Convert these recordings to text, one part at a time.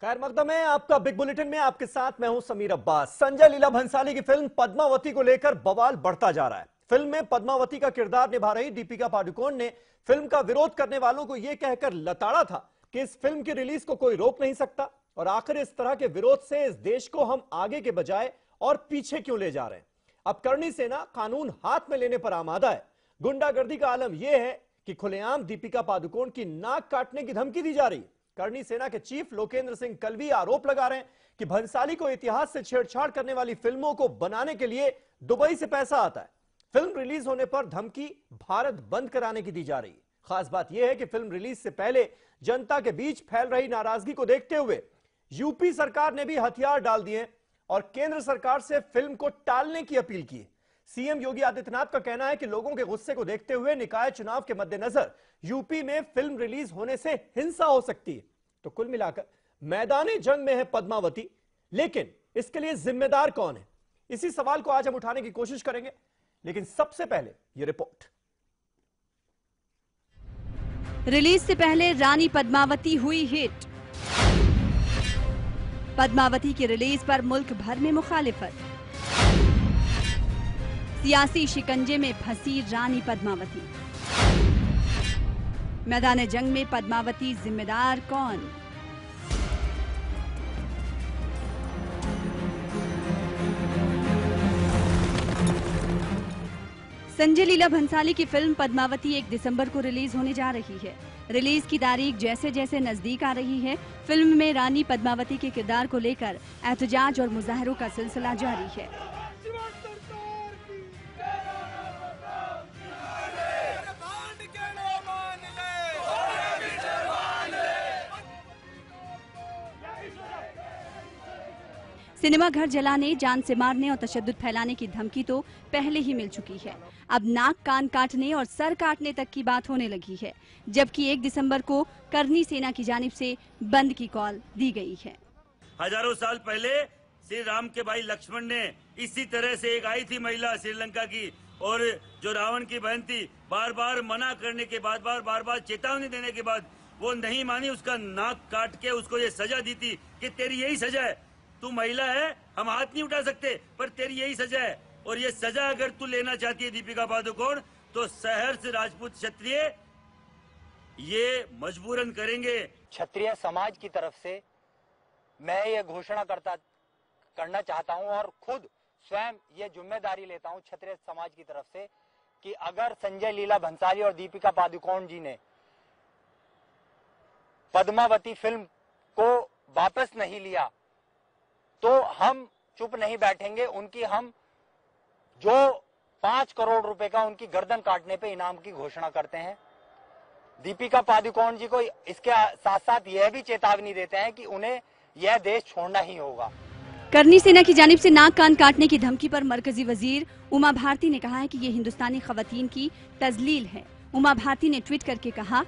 खैर मकदम है आपका बिग बुलेटिन में। आपके साथ मैं हूं समीर अब्बास। संजय लीला भंसाली की फिल्म पद्मावती को लेकर बवाल बढ़ता जा रहा है। फिल्म में पद्मावती का किरदार निभा रही दीपिका पादुकोण ने फिल्म का विरोध करने वालों को यह कहकर लताड़ा था कि इस फिल्म की रिलीज को कोई रोक नहीं सकता, और आखिर इस तरह के विरोध से इस देश को हम आगे के बजाय और पीछे क्यों ले जा रहे हैं। अब करणी सेना कानून हाथ में लेने पर आमादा है। गुंडागर्दी का आलम यह है कि खुलेआम दीपिका पादुकोण की नाक काटने की धमकी दी जा रही है। करणी सेना के चीफ लोकेंद्र सिंह कलवी आरोप लगा रहे हैं कि भंसाली को इतिहास से छेड़छाड़ करने वाली फिल्मों को बनाने के लिए दुबई से पैसा आता है। फिल्म रिलीज होने पर धमकी भारत बंद कराने की दी जा रही है। खास बात यह है कि फिल्म रिलीज से पहले जनता के बीच फैल रही नाराजगी को देखते हुए यूपी सरकार ने भी हथियार डाल दिए और केंद्र सरकार से फिल्म को टालने की अपील की है। सीएम योगी आदित्यनाथ का कहना है कि लोगों के गुस्से को देखते हुए निकाय चुनाव के मद्देनजर यूपी में फिल्म रिलीज होने से हिंसा हो सकती है। तो कुल मिलाकर मैदानी जंग में है पद्मावती, लेकिन इसके लिए जिम्मेदार कौन है? इसी सवाल को आज हम उठाने की कोशिश करेंगे, लेकिन सबसे पहले यह रिपोर्ट। रिलीज से पहले रानी पद्मावती हुई हिट। पद्मावती की रिलीज पर मुल्क भर में मुखालिफत। सियासी शिकंजे में फंसी रानी पद्मावती। मैदान जंग में पद्मावती जिम्मेदार कौन? संजय लीला भंसाली की फिल्म पद्मावती 1 दिसंबर को रिलीज होने जा रही है। रिलीज की तारीख जैसे जैसे नजदीक आ रही है, फिल्म में रानी पद्मावती के किरदार को लेकर एहतजाज और मुजाहरों का सिलसिला जारी है। सिनेमा घर जलाने, जान से मारने और तशद्दुद फैलाने की धमकी तो पहले ही मिल चुकी है। अब नाक कान काटने और सर काटने तक की बात होने लगी है, जबकि 1 दिसंबर को करणी सेना की जानिब से बंद की कॉल दी गई है। हजारों साल पहले श्री राम के भाई लक्ष्मण ने इसी तरह से एक आई थी महिला श्रीलंका की, और जो रावण की बहन थी, बार बार मना करने के बाद, बार बार चेतावनी देने के बाद वो नहीं मानी। उसका नाक काट के उसको ये सजा दी थी कि तेरी यही सजा है, तू महिला है, हम हाथ नहीं उठा सकते, पर तेरी यही सजा है। और ये सजा अगर तू लेना चाहती है दीपिका पादुकोण, तो सहर्ष राजपूत क्षत्रिय ये मजबूरन करेंगे। क्षत्रिय समाज की तरफ से मैं ये घोषणा करना चाहता हूं और खुद स्वयं ये जिम्मेदारी लेता हूं क्षत्रिय समाज की तरफ से कि अगर संजय लीला भंसाली और दीपिका पादुकोण जी ने पद्मावती फिल्म को वापस नहीं लिया तो हम चुप नहीं बैठेंगे। उनकी हम जो 5 करोड़ रुपए का उनकी गर्दन काटने पे इनाम की घोषणा करते हैं। दीपिका पादुकोण जी को इसके साथ साथ यह भी चेतावनी देते हैं कि उन्हें यह देश छोड़ना ही होगा। करणी सेना की जानिब से नाक कान काटने की धमकी पर मरकजी वजीर उमा भारती ने कहा है कि ये हिंदुस्तानी खवातीन की तजलील है। उमा भारती ने ट्वीट करके कहा,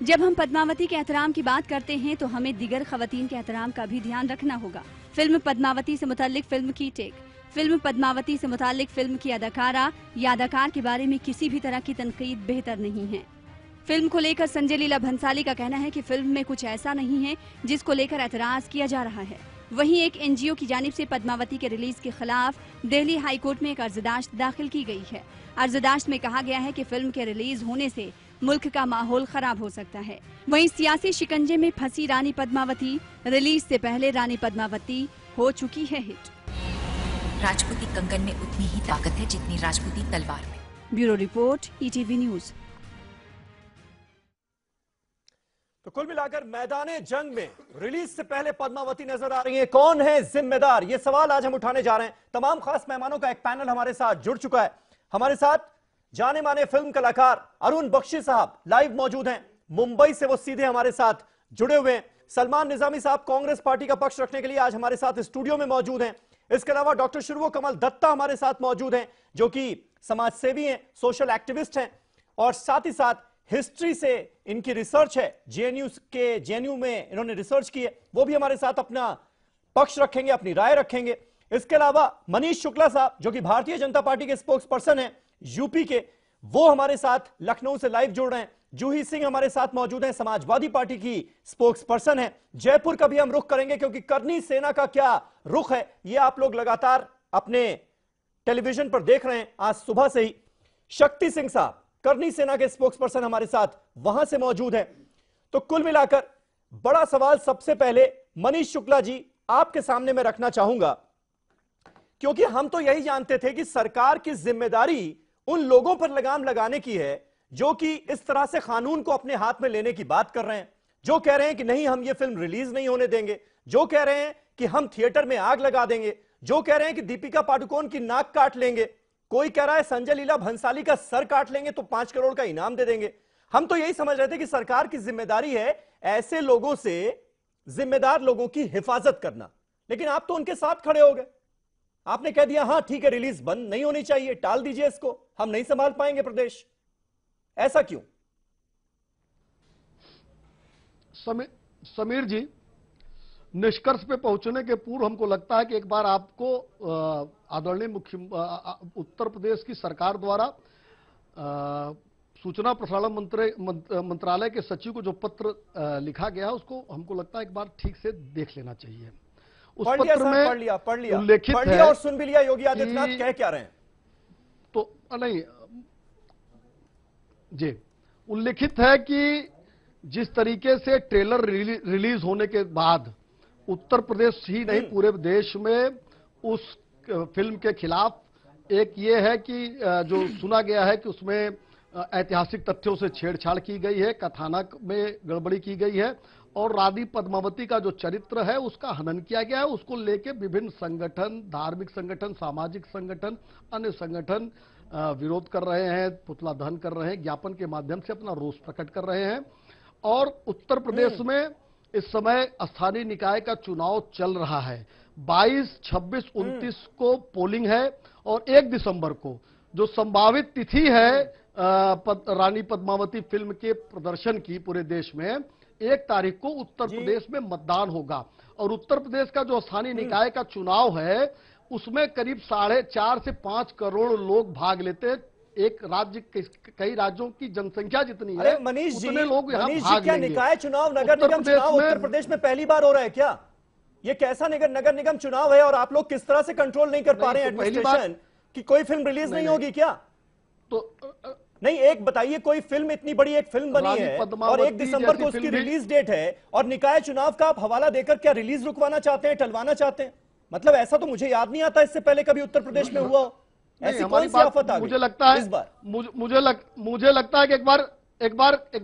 जब हम पद्मावती के एहतराम की बात करते हैं तो हमें दिगर खवातीन के एहतराम का भी ध्यान रखना होगा। फिल्म पद्मावती से मुताल्लिक फिल्म की टेक, फिल्म पद्मावती से मुताल्लिक फिल्म की अदाकारा या अदाकार के बारे में किसी भी तरह की तनकीद बेहतर नहीं है। फिल्म को लेकर संजय लीला भंसाली का कहना है कि फिल्म में कुछ ऐसा नहीं है जिसको लेकर एतराज किया जा रहा है। वहीं एक एनजीओ की जानिब से पद्मावती के रिलीज के खिलाफ दिल्ली हाई कोर्ट में एक अर्जदाश्त दाखिल की गई है। अर्जदाश्त में कहा गया है कि फिल्म के रिलीज होने से मुल्क का माहौल खराब हो सकता है। वहीं सियासी शिकंजे में फंसी रानी पद्मावती, रिलीज से पहले रानी पद्मावती हो चुकी है हिट। राजपूती कंगन में उतनी ही ताकत है जितनी राजपूती तलवार में। Bureau report, ETV news. तो कुल मिलाकर मैदाने जंग में रिलीज से पहले पद्मावती नजर आ रही है। कौन है जिम्मेदार? ये सवाल आज हम उठाने जा रहे हैं। तमाम खास मेहमानों का एक पैनल हमारे साथ जुड़ चुका है। हमारे साथ जाने माने फिल्म कलाकार अरुण बख्शी साहब लाइव मौजूद हैं। मुंबई से वो सीधे हमारे साथ जुड़े हुए हैं। सलमान निजामी साहब कांग्रेस पार्टी का पक्ष रखने के लिए आज हमारे साथ स्टूडियो में मौजूद हैं। इसके अलावा डॉक्टर शुरवो कमल दत्ता हमारे साथ मौजूद हैं, जो कि समाज सेवी हैं, सोशल एक्टिविस्ट हैं, और साथ ही साथ हिस्ट्री से इनकी रिसर्च है। जेएनयू में इन्होंने रिसर्च की है, वो भी हमारे साथ अपना पक्ष रखेंगे, अपनी राय रखेंगे। इसके अलावा मनीष शुक्ला साहब, जो कि भारतीय जनता पार्टी के स्पोक्स पर्सन हैं यूपी के, वो हमारे साथ लखनऊ से लाइव जुड़ रहे हैं। जूही सिंह हमारे साथ मौजूद हैं, समाजवादी पार्टी की स्पोक्स पर्सन है। जयपुर का भी हम रुख करेंगे क्योंकि करनी सेना का क्या रुख है यह आप लोग लगातार अपने टेलीविजन पर देख रहे हैं आज सुबह से ही। शक्ति सिंह साहब करनी सेना के स्पोक्स पर्सन हमारे साथ वहां से मौजूद हैं। तो कुल मिलाकर बड़ा सवाल सबसे पहले मनीष शुक्ला जी आपके सामने मैं रखना चाहूंगा, क्योंकि हम तो यही जानते थे कि सरकार की जिम्मेदारी उन लोगों पर लगाम लगाने की है जो कि इस तरह से कानून को अपने हाथ में लेने की बात कर रहे हैं, जो कह रहे हैं कि नहीं हम ये फिल्म रिलीज नहीं होने देंगे, जो कह रहे हैं कि हम थिएटर में आग लगा देंगे, जो कह रहे हैं कि दीपिका पादुकोण की नाक काट लेंगे, कोई कह रहा है संजय लीला भंसाली का सर काट लेंगे तो 5 करोड़ का इनाम दे देंगे। हम तो यही समझ रहे थे कि सरकार की जिम्मेदारी है ऐसे लोगों से, जिम्मेदार लोगों की हिफाजत करना, लेकिन आप तो उनके साथ खड़े हो गए। आपने कह दिया हां ठीक है रिलीज बंद नहीं होनी चाहिए, टाल दीजिए इसको, हम नहीं संभाल पाएंगे प्रदेश। ऐसा क्यों? समीर जी, निष्कर्ष पे पहुंचने के पूर्व हमको लगता है कि एक बार आपको आदरणीय उत्तर प्रदेश की सरकार द्वारा सूचना प्रसारण मंत्रालय के सचिव को जो पत्र लिखा गया है उसको हमको लगता है एक बार ठीक से देख लेना चाहिए। उस पत्र में पढ़ लिया उल्लेखित है और सुन भी लिया योगी आदित्यनाथ कह क्या रहे हैं। तो नहीं जी, उल्लेखित है कि जिस तरीके से ट्रेलर रिलीज होने के बाद उत्तर प्रदेश ही नहीं पूरे देश में उस फिल्म के खिलाफ एक ये है कि जो सुना गया है कि उसमें ऐतिहासिक तथ्यों से छेड़छाड़ की गई है, कथानक में गड़बड़ी की गई है और रानी पद्मावती का जो चरित्र है उसका हनन किया गया है। उसको लेके विभिन्न संगठन, धार्मिक संगठन, सामाजिक संगठन, अन्य संगठन विरोध कर रहे हैं, पुतला दहन कर रहे हैं, ज्ञापन के माध्यम से अपना रोष प्रकट कर रहे हैं। और उत्तर प्रदेश में इस समय स्थानीय निकाय का चुनाव चल रहा है। 22, 26, 29 को पोलिंग है और 1 दिसंबर को जो संभावित तिथि है रानी पद्मावती फिल्म के प्रदर्शन की पूरे देश में, 1 तारीख को उत्तर प्रदेश में मतदान होगा। और उत्तर प्रदेश का जो स्थानीय निकाय का चुनाव है उसमें करीब 4.5 से 5 करोड़ लोग भाग लेते हैं। एक राज्य, कई राज्यों की जनसंख्या जितनी है मनीष जी, उतने लोग यहाँ भाग क्या लेंगे। निकाय चुनाव, नगर निगम चुनाव उत्तर प्रदेश में पहली बार हो रहा है क्या? ये कैसा नगर निगम चुनाव है और आप लोग किस तरह से कंट्रोल नहीं कर पा रहे हैं एडमिनिस्ट्रेशन कि कोई फिल्म रिलीज नहीं होगी क्या? तो नहीं, एक बताइए, कोई फिल्म इतनी बड़ी एक फिल्म बनी है और 1 दिसंबर को उसकी रिलीज डेट है और निकाय चुनाव का आप हवाला देकर क्या रिलीज रुकवाना चाहते हैं, टलवाना चाहते हैं? मतलब ऐसा तो मुझे याद नहीं आता इससे पहले कभी उत्तर प्रदेश में हुआ हो। ऐसी कौन सी आफत आ गई? मुझे लगता है इस बार मुझे लगता है कि एक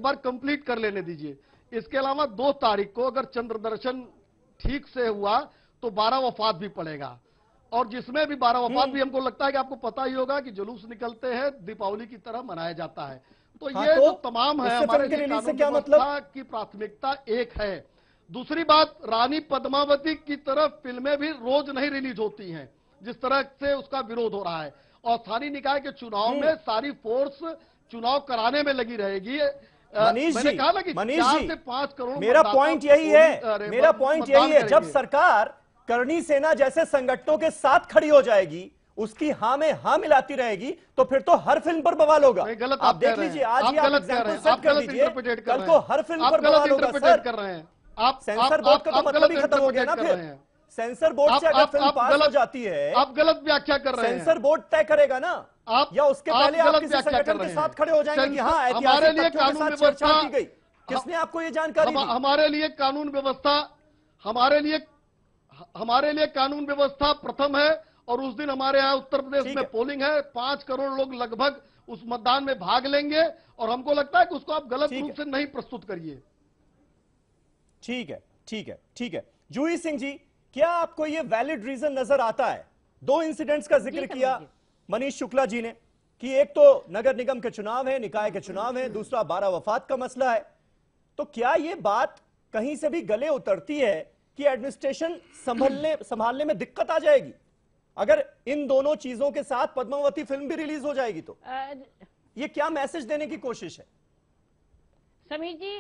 बार कंप्लीट कर लेने दीजिए। इसके अलावा 2 तारीख को अगर चंद्र दर्शन ठीक से हुआ तो 12 वफात भी पड़ेगा और जिसमें भी 12 वफात भी हमको लगता है कि आपको पता ही होगा कि जुलूस निकलते हैं, दीपावली की तरह मनाया जाता है। तो ये जो तमाम है हमारे लिए कानून व्यवस्था की प्राथमिकता एक है। दूसरी बात, रानी पद्मावती की तरफ फिल्में भी रोज नहीं रिलीज होती हैं जिस तरह से उसका विरोध हो रहा है और स्थानीय निकाय के चुनाव में सारी फोर्स चुनाव कराने में लगी रहेगी। मैंने कहा ना कि 4 से 5 करोड़। मेरा पॉइंट यही है, जब सरकार करनी सेना जैसे संगठनों के साथ खड़ी हो जाएगी, उसकी हां में हां मिलाती रहेगी, तो फिर तो हर फिल्म पर बवाल होगा। आप देख लीजिए, आज ही आप एग्जांपल सेट कर लीजिए, कल को हर फिल्म पर बवाल होगा। सर, आप सेंसर बोर्ड का तो मतलब ही खत्म हो गया ना। फिर सेंसर बोर्ड से अगर फिल्म पास हो जाती है, आप गलत व्याख्या कर रहे हैं। सेंसर बोर्ड तय करेगा ना, आप या उसके पहले आप किसी संगठन के साथ खड़े हो जाएंगे कि हाँ हमारे लिए ऐतिहासिक कानून तथ्यों के साथ छेड़छाड़ व्यवस्था की गई? किसने आपको ये जानकारी दी? हमारे लिए कानून व्यवस्था प्रथम है और उस दिन हमारे यहाँ उत्तर प्रदेश में पोलिंग है। 5 करोड़ लोग लगभग उस मतदान में भाग लेंगे और हमको लगता है कि उसको आप गलत रूप से नहीं प्रस्तुत करिए। ठीक है। जूही सिंह जी, क्या आपको यह वैलिड रीजन नजर आता है? 2 इंसिडेंट्स का जिक्र किया मनीष शुक्ला जी ने कि एक तो नगर निगम के चुनाव है, निकाय के चुनाव है, दूसरा 12 वफात का मसला है। तो क्या यह बात कहीं से भी गले उतरती है कि एडमिनिस्ट्रेशन संभालने में दिक्कत आ जाएगी अगर इन दोनों चीजों के साथ पद्मावती फिल्म भी रिलीज हो जाएगी? तो ये क्या मैसेज देने की कोशिश है? समीर जी,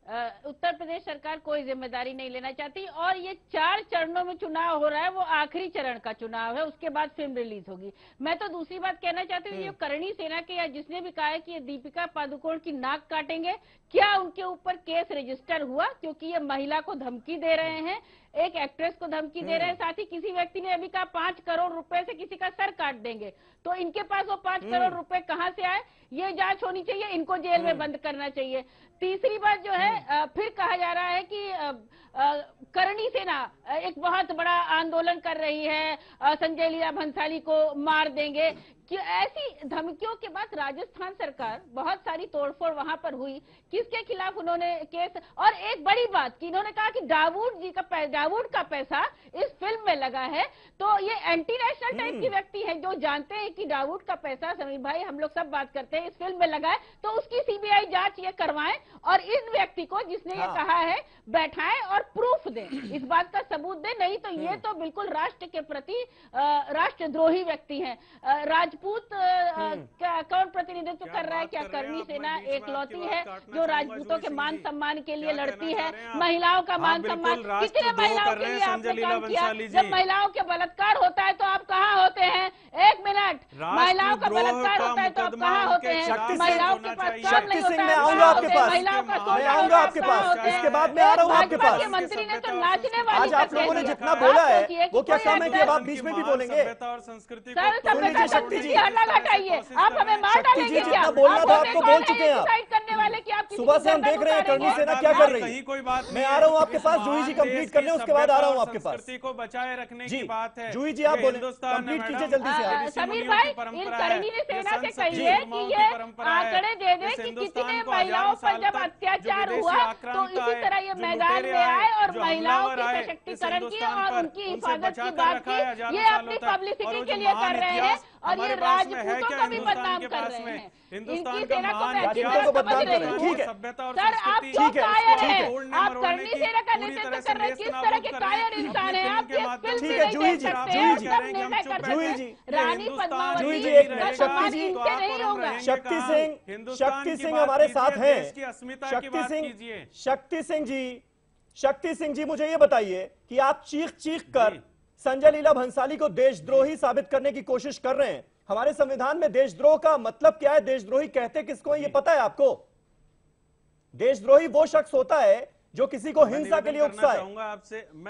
उत्तर प्रदेश सरकार कोई जिम्मेदारी नहीं लेना चाहती और ये 4 चरणों में चुनाव हो रहा है, वो आखिरी चरण का चुनाव है, उसके बाद फिल्म रिलीज होगी। मैं तो दूसरी बात कहना चाहती हूँ, ये करणी सेना के या जिसने भी कहा है कि ये दीपिका पादुकोण की नाक काटेंगे, क्या उनके ऊपर केस रजिस्टर हुआ? क्योंकि ये महिला को धमकी दे रहे हैं, एक एक्ट्रेस को धमकी दे रहे हैं, साथ ही किसी व्यक्ति ने अभी कहा 5 करोड़ रुपए से किसी का सर काट देंगे। तो इनके पास वो 5 करोड़ रुपए कहां से आए, ये जांच होनी चाहिए, इनको जेल में बंद करना चाहिए। तीसरी बात जो है, फिर कहा जा रहा है कि करणी सेना एक बहुत बड़ा आंदोलन कर रही है, संजय लीला भंसाली को मार देंगे। कि ऐसी धमकियों के बाद राजस्थान सरकार बहुत सारी तोड़फोड़ वहां पर हुई, किसके खिलाफ उन्होंने केस, और एक बड़ी बात कि इन्होंने कहा कि दाऊद का पैसा इस फिल्म में लगा है। तो ये एंटी नेशनल टाइप की व्यक्ति है जो जानते हैं कि दाऊद का पैसा, समीर भाई हम लोग सब बात करते हैं, इस फिल्म में लगा है, तो उसकी सीबीआई जांच ये करवाएं और इस व्यक्ति को जिसने ये कहा है बैठाएं और प्रूफ दें, इस बात का सबूत दें। नहीं तो ये तो बिल्कुल राष्ट्र के प्रति राष्ट्रद्रोही व्यक्ति हैं। राजपूत कौन प्रतिनिधित्व कर रहा है? क्या करणी सेना एकलौती है जो राजपूतों के मान सम्मान के लिए लड़ती है? महिलाओं का मान सम्मान, कितने महिलाओं के लिए आपने काम किया? जब महिलाओं के बलात्कार होता है तो आप कहाँ होते हैं? एक मिनट, महिलाओं का बलात्कार होता है तो आप कहाँ होते हैं? महिलाओं के पास काम नहीं होता है, आऊंगा आपके पास, महिलाओं का मैं आऊंगा आपके पास, इसके बाद मैं आ रहा हूँ आपके पास। मंत्री ने तो नाचने वाली आज आप लोगों ने जितना बोला है वो क्या काम है कि अब आप बीच में भी बोलेंगे? सर शक्ति जी हटा घटाइए, आप हमें मार डालेंगे क्या? बोलना था आपको बोल चुके हैं डिसाइड करने वाले कि आप सुबह से हम देख रहे हैं करणी सेना क्या कर रही है। कोई बात मैं आ रहा हूँ आपके पास, जूही जी कंप्लीट करने, उसके बाद आ रहा हूँ आपके पास। संस्कृति को बचाए रखने की बात है। जूही जी आप बोले, कंप्लीट कीजिए जल्दी से। समीर भाई, इन करणी सेना से कहिए कि ये आंकड़े दे दे कि कितने महिलाओं पर जब अत्याचार हुआ तो इसी तरह ये मैदान में आए और महिलाओं के सशक्तिकरण की और उनकी हिफाजत की बात की। ये अपनी पब्लिसिटी के लिए कर रहे हैं और ये राजपूतों को भी बदनाम कर रहे हैं, इनकी सेना को मैं अच्छी तरह समझ रही हूँ। ठीक है सर आप क्यों कायर हैं? आप करणी सेना का नेतृत्व कर रहे हैं, किस तरह के कायर इंसान हैं आप? किस फिल्म में नहीं देख सकते हैं, सब निर्णय कर सकते हैं। रानी पद्मावती नहीं होगा। शक्ति सिंह हमारे साथ हैं। शक्ति सिंह जी मुझे ये बताइए कि आप चीख कर संजय लीला भंसाली को देशद्रोही साबित करने की कोशिश कर रहे हैं। हमारे संविधान में देशद्रोह का मतलब क्या है, देशद्रोही कहते किसको है, ये पता है आपको? देशद्रोही वो शख्स होता है जो किसी को हिंसा के लिए उकसाए,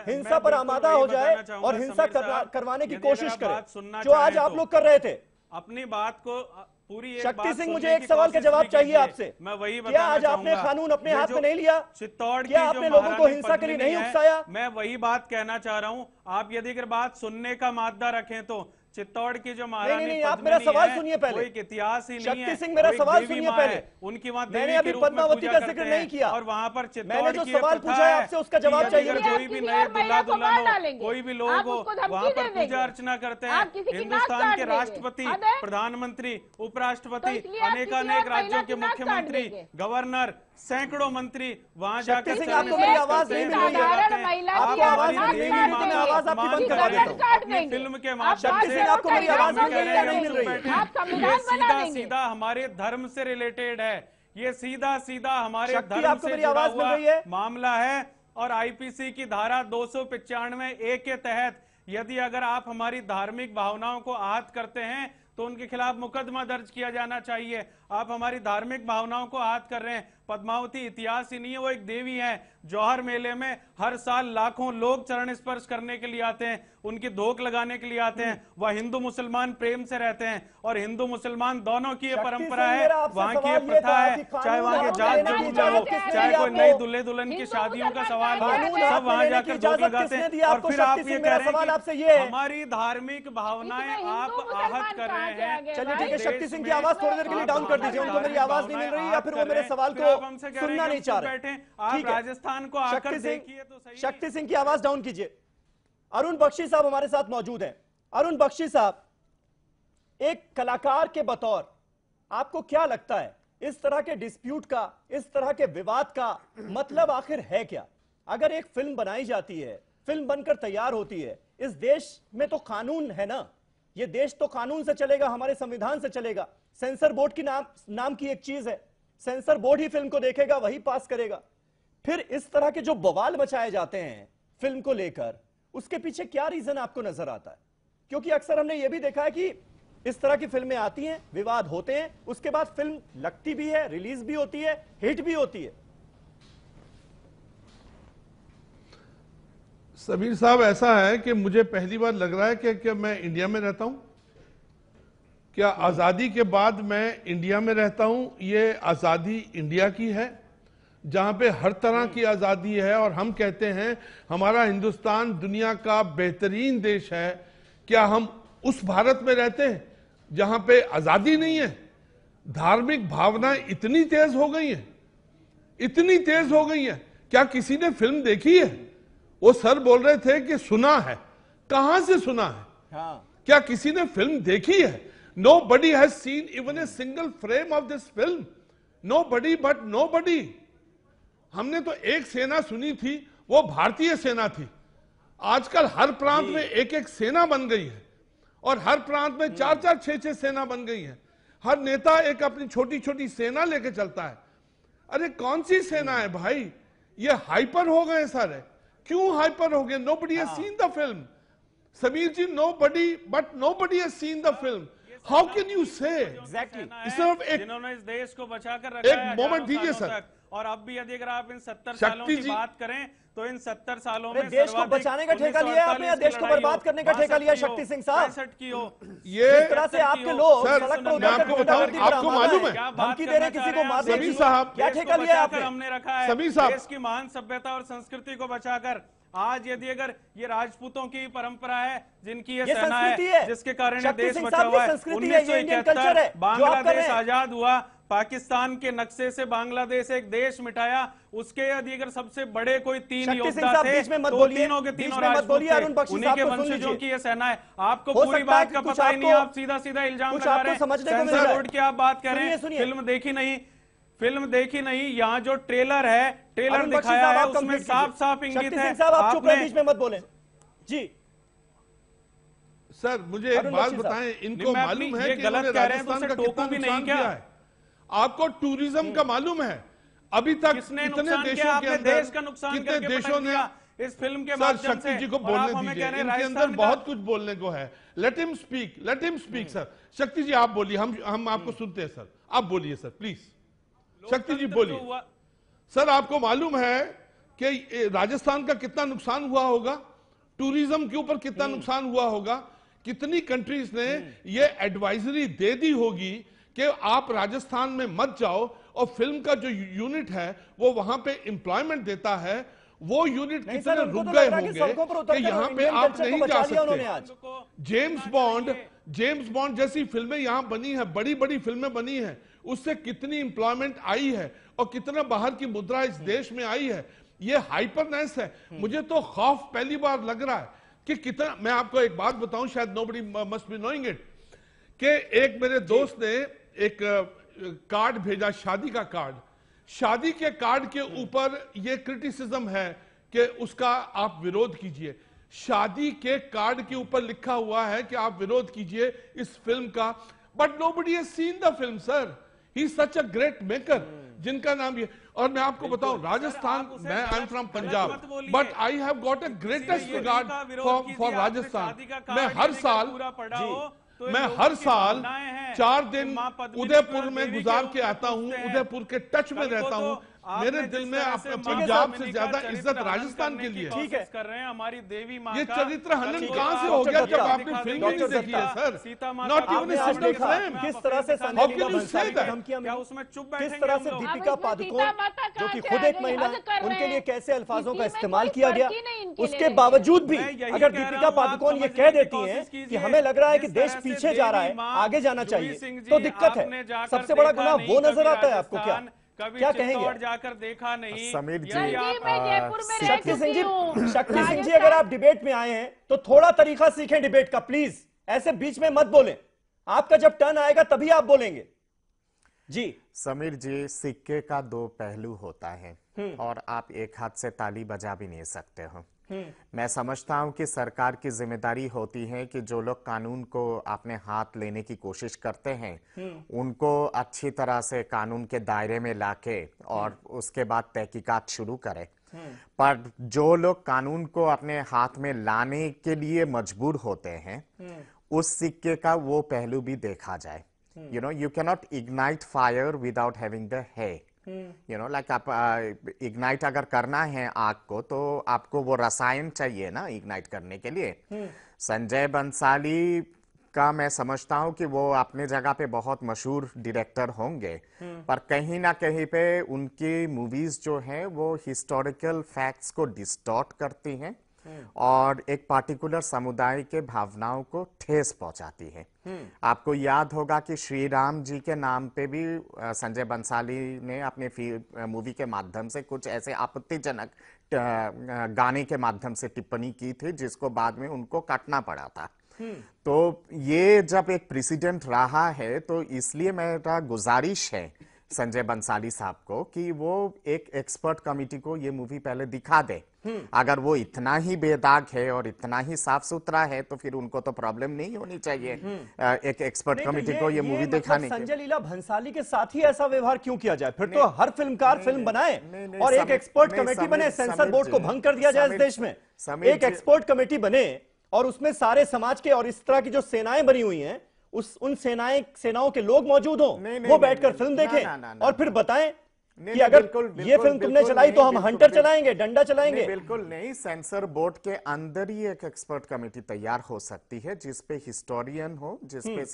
हिंसा पर आमादा हो जाए और हिंसा करवाने की कोशिश करे, जो आज आप लोग कर रहे थे। अपनी बात को पूरी शक्ति सिंह, मुझे एक सवाल का जवाब चाहिए आपसे। मैं वही क्या आज आपने कानून अपने हाथ में नहीं लिया? चित्तौड़ क्या आपने लोगों को हिंसा के लिए नहीं उकसाया? मैं वही बात कहना चाह रहा हूं। आप यदि अगर बात सुनने का मादा रखें तो चित्तौड़ की जो महारानी नहीं, आप मेरा सवाल सुनिए पहले। कोई इतिहास ही नहीं है। शक्ति सिंह, मेरा सवाल सुनिए पहले। उनकी वहां मैंने अभी पद्मावती का जिक्र नहीं किया और वहां पर मैंने जो सवाल पूछा है आपसे उसका जवाब चाहिए। कोई भी नए दुल्हा दुल्हन हो, कोई भी लोग हो, वहां पर पूजा अर्चना करते हैं। हिंदुस्तान के राष्ट्रपति, प्रधानमंत्री, उपराष्ट्रपति, अनेकानेक राज्यों के मुख्यमंत्री, गवर्नर, सैकड़ों मंत्री वहां जाकर आपको मेरी आवाज नहीं मिल रही है। आपको आवाज आपकी बंद करा देता हूं फिल्म के माध्यम से। आपको मेरी आवाज नहीं मिल रही है। सीधा सीधा हमारे धर्म से रिलेटेड है, ये सीधा सीधा हमारे धर्म से जुड़ा हुआ मामला है। और आईपीसी की धारा 295(a) के तहत यदि अगर आप हमारी धार्मिक भावनाओं को आहत करते हैं तो उनके खिलाफ मुकदमा दर्ज किया जाना चाहिए। आप हमारी धार्मिक भावनाओं को आहत कर रहे हैं। पद्मावती इतिहास ही नहीं है, वो एक देवी है। जौहर मेले में हर साल लाखों लोग चरण स्पर्श करने के लिए आते हैं, उनकी धोख लगाने के लिए आते हैं। वह हिंदू मुसलमान प्रेम से रहते हैं और हिंदू मुसलमान दोनों की ये परंपरा है, वहां की ये प्रथा है। चाहे वहां के जात जो हो, चाहे कोई नई दुल्हे दुल्हन की शादियों का सवाल हो, सब वहां जाकर धोख लगाते हैं। और फिर आप ये कह रहे हैं हमारी धार्मिक भावनाएं आप आहत कर रहे हैं। चलिए ठीक है, शक्ति सिंह की आवाज थोड़ी देर के लिए डाउन कर दीजिए, उनको मेरी आवाज नहीं मिल रही या फिर वो मेरे सवाल को सुनना नहीं चाह रहे। आप राजस्थान को आकर देखिए तो सही। शक्ति सिंह की आवाज डाउन कीजिए। अरुण बख्शी साहब हमारे साथ मौजूद हैं। अरुण बख्शी साहब, एक कलाकार के बतौर आपको क्या लगता है इस तरह के डिस्प्यूट का, इस तरह के विवाद का मतलब आखिर है क्या? अगर एक फिल्म बनाई जाती है, फिल्म बनकर तैयार होती है, इस देश में तो कानून है ना, ये देश तो कानून से चलेगा, हमारे संविधान से चलेगा। सेंसर बोर्ड की नाम की एक चीज है, सेंसर बोर्ड ही फिल्म को देखेगा, वही पास करेगा। फिर इस तरह के जो बवाल मचाए जाते हैं फिल्म को लेकर, उसके पीछे क्या रीजन आपको नजर आता है? क्योंकि अक्सर हमने यह भी देखा है कि इस तरह की फिल्में आती हैं, विवाद होते हैं, उसके बाद फिल्म लगती भी है, रिलीज भी होती है, हिट भी होती है। समीर साहब, ऐसा है कि मुझे पहली बार लग रहा है कि मैं इंडिया में रहता हूं। क्या आजादी के बाद मैं इंडिया में रहता हूं? ये आजादी इंडिया की है जहां पे हर तरह की आजादी है, और हम कहते हैं हमारा हिंदुस्तान दुनिया का बेहतरीन देश है। क्या हम उस भारत में रहते हैं जहां पे आजादी नहीं है? धार्मिक भावनाएं इतनी तेज हो गई हैं, इतनी तेज हो गई हैं। क्या किसी ने फिल्म देखी है? वो सर बोल रहे थे कि सुना है। कहां से सुना है? हाँ। क्या किसी ने फिल्म देखी है? Nobody has seen even a single frame of this film. Nobody but nobody. हमने तो एक सेना सुनी थी, वो भारतीय सेना थी। आजकल हर प्रांत में एक एक सेना बन गई है, और हर प्रांत में 4-4, 6-6 सेना बन गई है। हर नेता एक अपनी छोटी छोटी सेना लेके चलता है। अरे कौन सी सेना है भाई? ये हाइपर हो गए सारे। क्यों हाइपर हो गए? Nobody has seen the film. Sameer ji, nobody but nobody has seen the film. How can you say? Exactly. सिर्फ एक जिन्होंने इस देश को बचाकर रखा है एक मोमेंट दीजिए सर। और अब भी यदि अगर आप इन 70 सालों की बात करें तो इन 70 सालों में देश को बचाने का ठेका लिया है आपने या देश को बर्बाद करने का ठेका लिया? शक्ति सिंह साहब, 65 की हो, ये इस तरह से आपके लोग सड़क पर उतर आपको बताऊं, आपको मालूम है धमकी दे रहे किसी को मार देने की, साहब क्या ठेका लिया आपने? हमने रखा है सभी साहब, देश की महान सभ्यता और संस्कृति को बचाकर। आज यदि अगर ये राजपूतों की परंपरा है, जिनकी ये सेना है, जिसके कारण ये देश बचा हुआ है। 1971 बांग्लादेश आजाद हुआ, पाकिस्तान के नक्शे से बांग्लादेश एक देश मिटाया। उसके यदि अगर सबसे बड़े कोई 3 योद्धा थे तो तीनों के तीनों राजपूत थे, उन्हीं के वंशजों की ये सेना है। आपको पूरी बात का पता ही नहीं, आप सीधा सीधा इल्जाम लगा रहे हैं। सेंसर बोर्ड की आप बात करें, फिल्म देखी नहीं, फिल्म देखी नहीं। यहाँ जो ट्रेलर है, ट्रेलर दिखाया है, उसमें साफ साफ इंगित है। आप चुप रहे, बीच में मत बोलें जी। सर मुझे एक बात बताएं, इनको मालूम है कि गलत कह रहे हैं तो राजस्थान उसे का टोको भी नहीं क्या है? आपको टूरिज्म का मालूम है? अभी तक कितने देशों के अंदर देश का नुकसान कितने देशों ने इस फिल्म के सर शक्ति जी को बोलने दीजिए, इनके अंदर बहुत कुछ बोलने को है। Let him speak sir. शक्ति जी आप बोलिए, हम आपको सुनते हैं सर। आप बोलिए सर प्लीज। शक्ति जी बोलिए। सर आपको मालूम है कि राजस्थान का कितना नुकसान हुआ होगा? टूरिज्म के ऊपर कितना नुकसान हुआ होगा? कितनी कंट्रीज ने ये एडवाइजरी दे दी होगी कि आप राजस्थान में मत जाओ, और फिल्म का जो यूनिट है वो वहां पे एम्प्लॉयमेंट देता है, वो यूनिट कितने रुक गए होंगे कि यहाँ पे आप नहीं जा सकते। जेम्स बॉन्ड जैसी फिल्में यहाँ बनी है, बड़ी बड़ी फिल्में बनी हैं, उससे कितनी एम्प्लॉयमेंट आई है और कितना बाहर की मुद्रा इस देश में आई है। ये हाइपरनेस है। मुझे तो खौफ पहली बार लग रहा है कि कितना। मैं आपको एक बात बताऊं, शायद nobody must be knowing it, कि एक मेरे दोस्त ने एक कार्ड भेजा, शादी का कार्ड। शादी के कार्ड के ऊपर ये क्रिटिसिज्म है कि उसका आप विरोध कीजिए। शादी के कार्ड के ऊपर लिखा हुआ है कि आप विरोध कीजिए इस फिल्म का, but nobody has seen the film sir. He is such a great maker, जिनका नाम ये। और मैं आपको बताऊं, राजस्थान, मैं I am from Punjab, but I have got a greatest regard for Rajasthan. मैं हर साल 4 दिन उदयपुर में गुजार के आता हूं, उदयपुर के टच में रहता हूं। मेरे दिल में पंजाब से ज्यादा इज्जत राजस्थान के लिए। ठीक है, कर रहे हैं हमारी देवी मां। ये चरित्र हनन कहां से हो गया जब आपने फिल्म नहीं देखी है सर? सीता मां not even a single frame. किस तरह से क्या उसमें चुप बैठे? किस तरह से दीपिका पादुकोण, जो कि खुद एक महिला, उनके लिए कैसे अल्फाजों का इस्तेमाल किया गया? उसके बावजूद भी अगर दीपिका पादुकोण ये कह देती हैं कि हमें लग रहा है कि देश पीछे जा रहा है, आगे जाना चाहिए, तो दिक्कत है। सबसे बड़ा गुनाह वो नजर आता है आपको? क्या कहेंगे? जाकर देखा नहीं समीर जी, शक्ति सिंह जी, अगर आप डिबेट में आए हैं तो थोड़ा तरीका सीखें डिबेट का प्लीज। ऐसे बीच में मत बोलें। आपका जब टर्न आएगा तभी आप बोलेंगे। जी समीर जी, सिक्के का दो पहलू होता है और आप एक हाथ से ताली बजा भी नहीं सकते हो। मैं समझता हूं कि सरकार की जिम्मेदारी होती है कि जो लोग कानून को अपने हाथ लेने की कोशिश करते हैं उनको अच्छी तरह से कानून के दायरे में लाके और उसके बाद तहकीकात शुरू करें। पर जो लोग कानून को अपने हाथ में लाने के लिए मजबूर होते हैं उस सिक्के का वो पहलू भी देखा जाए। You know, you cannot ignite fire without having the hay. You know, like आप ignite अगर करना है आग को तो आपको वो रसायन चाहिए ना इग्नाइट करने के लिए। संजय बंसाली का मैं समझता हूँ कि वो अपने जगह पे बहुत मशहूर डायरेक्टर होंगे, पर कहीं ना कहीं पे उनकी मूवीज जो हैं वो हिस्टोरिकल फैक्ट्स को डिस्टॉर्ट करती हैं और एक पार्टिकुलर समुदाय के भावनाओं को ठेस पहुंचाती है। आपको याद होगा कि श्री राम जी के नाम पे भी संजय बंसाली ने अपने मूवी के माध्यम से कुछ ऐसे आपत्तिजनक गाने के माध्यम से टिप्पणी की थी जिसको बाद में उनको काटना पड़ा था। तो ये जब एक प्रेसिडेंट रहा है तो इसलिए मेरा गुजारिश है संजय बंसाली साहब को कि वो एक एक्सपर्ट कमेटी को ये मूवी पहले दिखा दे। अगर वो इतना ही बेदाग है और इतना ही साफ सुथरा है तो फिर उनको तो प्रॉब्लम नहीं होनी चाहिए एक एक्सपर्ट कमेटी को ये मूवी दिखाने की। संजय लीला भंसाली के साथ ही ऐसा व्यवहार क्यों किया जाए? फिर तो हर फिल्मकार फिल्म बनाए और एक एक्सपर्ट कमेटी बने, सेंसर बोर्ड को भंग कर दिया जाए इस देश में। एक एक्सपर्ट कमेटी बने और उसमें सारे समाज के और इस तरह की जो सेनाएं बनी हुई हैं उन सेनाओं के लोग मौजूद हों, वो बैठकर फिल्म देखें और फिर बताएं कि अगर ये फिल्म तुमने चलाई तो हम हंटर चलाएंगे, डंडा चलाएंगे। बिल्कुल नहीं, सेंसर बोर्ड के अंदर ही एक एक्सपर्ट कमेटी तैयार हो सकती है जिसपे हिस्टोरियन हो, जिसपे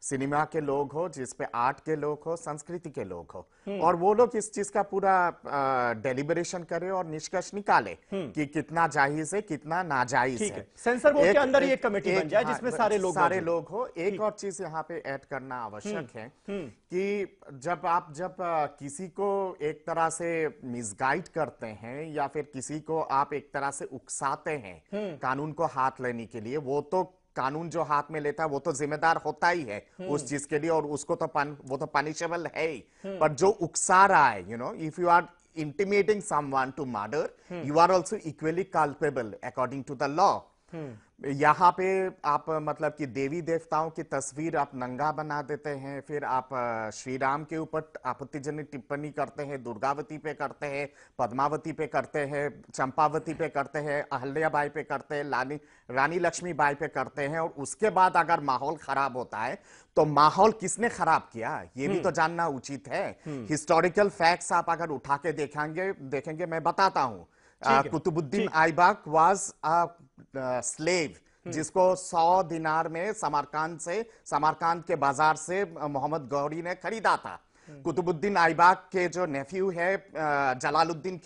सिनेमा के लोग हो, जिसपे आर्ट के लोग हो, संस्कृति के लोग हो और वो लोग इस चीज का पूरा डेलिब्रेशन करे और निष्कर्ष निकाले कि कितना जायज है कितना नाजायज है। सेंसर बोर्ड के अंदर ही एक कमेटी बन जाए जिसमें सारे लोग हो। एक और चीज यहाँ पे ऐड करना आवश्यक है कि जब किसी को एक तरह से मिसगाइड करते हैं या फिर किसी को आप एक तरह से उकसाते हैं कानून को हाथ लेने के लिए, वो तो कानून जो हाथ में लेता है वो तो जिम्मेदार होता ही है उस चीज के लिए और उसको तो वो तो पनिशेबल है ही। पर जो उकसा रहा है, you know, if you are intimating someone to murder you are also equally culpable according to the law. यहाँ पे आप मतलब कि देवी देवताओं की तस्वीर आप नंगा बना देते हैं, फिर आप श्री राम के ऊपर आपत्तिजनक टिप्पणी करते हैं, दुर्गावती पे करते हैं, पद्मावती पे करते हैं, चंपावती पे करते हैं, अहल्याबाई पे करते हैं, रानी लक्ष्मीबाई पे करते हैं और उसके बाद अगर माहौल खराब होता है तो माहौल किसने खराब किया ये भी तो जानना उचित है। हिस्टोरिकल फैक्ट्स आप अगर उठा के देखेंगे मैं बताता हूँ। Qutubuddin Aibak was a slave जिसको 100 दिनार में समरकांद के बाजार से मोहम्मद गौरी ने खरीदा था। कुतुबुद्दीन ऐबक के जो नेफ्यू है जलालुद्दीन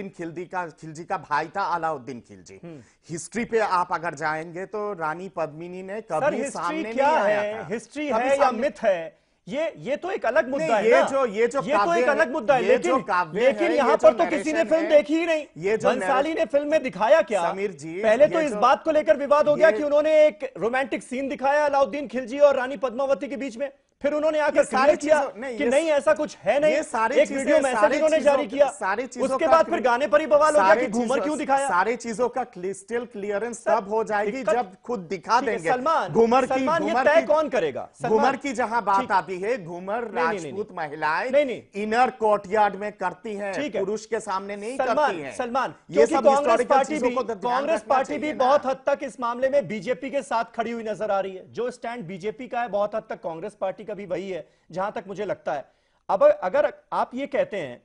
खिलजी का भाई था अलाउद्दीन खिलजी। हिस्ट्री पे आप अगर जाएंगे तो रानी पद्मिनी ने कभी सामने नहीं आया था। हिस्ट्री है या मिथ है ये तो एक अलग मुद्दा है। ये तो एक अलग मुद्दा है, लेकिन यहाँ पर तो किसी ने फिल्म देखी ही नहीं। ये बंसाली ने फिल्म में दिखाया क्या? समीर जी, पहले तो इस बात को लेकर विवाद हो गया कि उन्होंने एक रोमांटिक सीन दिखाया अलाउद्दीन खिलजी और रानी पद्मावती के बीच में, फिर उन्होंने आकर क्लियर किया कि नहीं ऐसा कुछ है नहीं। एक वीडियो मैसेज उन्होंने जारी किया, उसके बाद फिर गाने पर ही बवाल हो गया कि घूमर क्यों दिखाया। सारी चीजों का क्रिस्टल क्लियरेंस तब हो जाएगी जब खुद दिखा देंगे। सलमान, घूमर तय कौन करेगा? घूमर की जहां बात आती है, घूमर राजपूत महिलाएं इनर कोर्टयार्ड में करती हैं, पुरुष के सामने नहीं करती हैं। सलमान, ये सब कांग्रेस पार्टी भी बहुत हद तक इस मामले में बीजेपी के साथ खड़ी हुई नजर आ रही है। जो स्टैंड बीजेपी का है बहुत हद तक कांग्रेस पार्टी का भी वही है जहां तक मुझे लगता है। अब अगर आप ये कहते हैं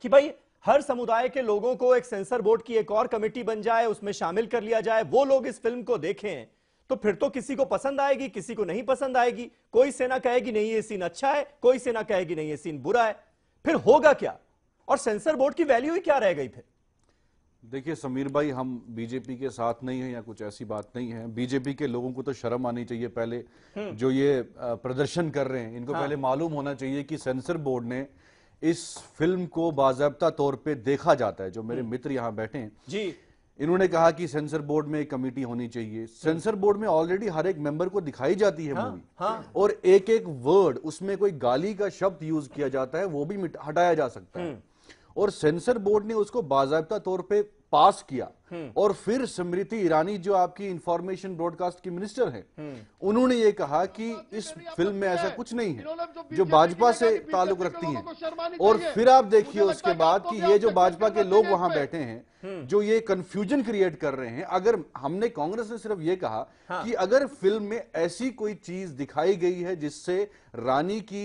कि भाई हर समुदाय के लोगों को एक सेंसर बोर्ड की एक और कमेटी बन जाए, उसमें शामिल कर लिया जाए, वो लोग इस फिल्म को देखें, तो फिर तो किसी को पसंद आएगी, किसी को नहीं पसंद आएगी। कोई सेना कहेगी नहीं ये सीन अच्छा है, कोई सेना कहेगी नहीं ये सीन बुरा है। फिर होगा क्या? और सेंसर बोर्ड की वैल्यू ही क्या रह गई फिर? देखिए समीर भाई, हम बीजेपी के साथ नहीं है या कुछ ऐसी बात नहीं है। बीजेपी के लोगों को तो शर्म आनी चाहिए पहले, जो ये प्रदर्शन कर रहे हैं इनको पहले मालूम होना चाहिए कि सेंसर बोर्ड ने इस फिल्म को बाज़ाब्ता तौर पे देखा जाता है। जो मेरे मित्र यहाँ बैठे हैं जी, इन्होंने कहा कि सेंसर बोर्ड में एक कमेटी होनी चाहिए। सेंसर बोर्ड में ऑलरेडी हर एक मेंबर को दिखाई जाती है मूवी, और एक एक वर्ड उसमें कोई गाली का शब्द यूज किया जाता है वो भी हटाया जा सकता है, और सेंसर बोर्ड ने उसको बाकायदा तौर पे पास किया। और फिर स्मृति ईरानी जो आपकी इंफॉर्मेशन ब्रॉडकास्ट की मिनिस्टर हैं, उन्होंने ये कहा कि इस फिल्म में ऐसा कुछ नहीं है जो भाजपा से ताल्लुक रखती हैं। और फिर आप देखिए उसके बाद कि ये जो भाजपा के लोग वहां बैठे हैं जो ये कंफ्यूजन क्रिएट कर रहे हैं। अगर हमने, कांग्रेस ने सिर्फ ये कहा कि अगर फिल्म में ऐसी कोई चीज दिखाई गई है जिससे रानी की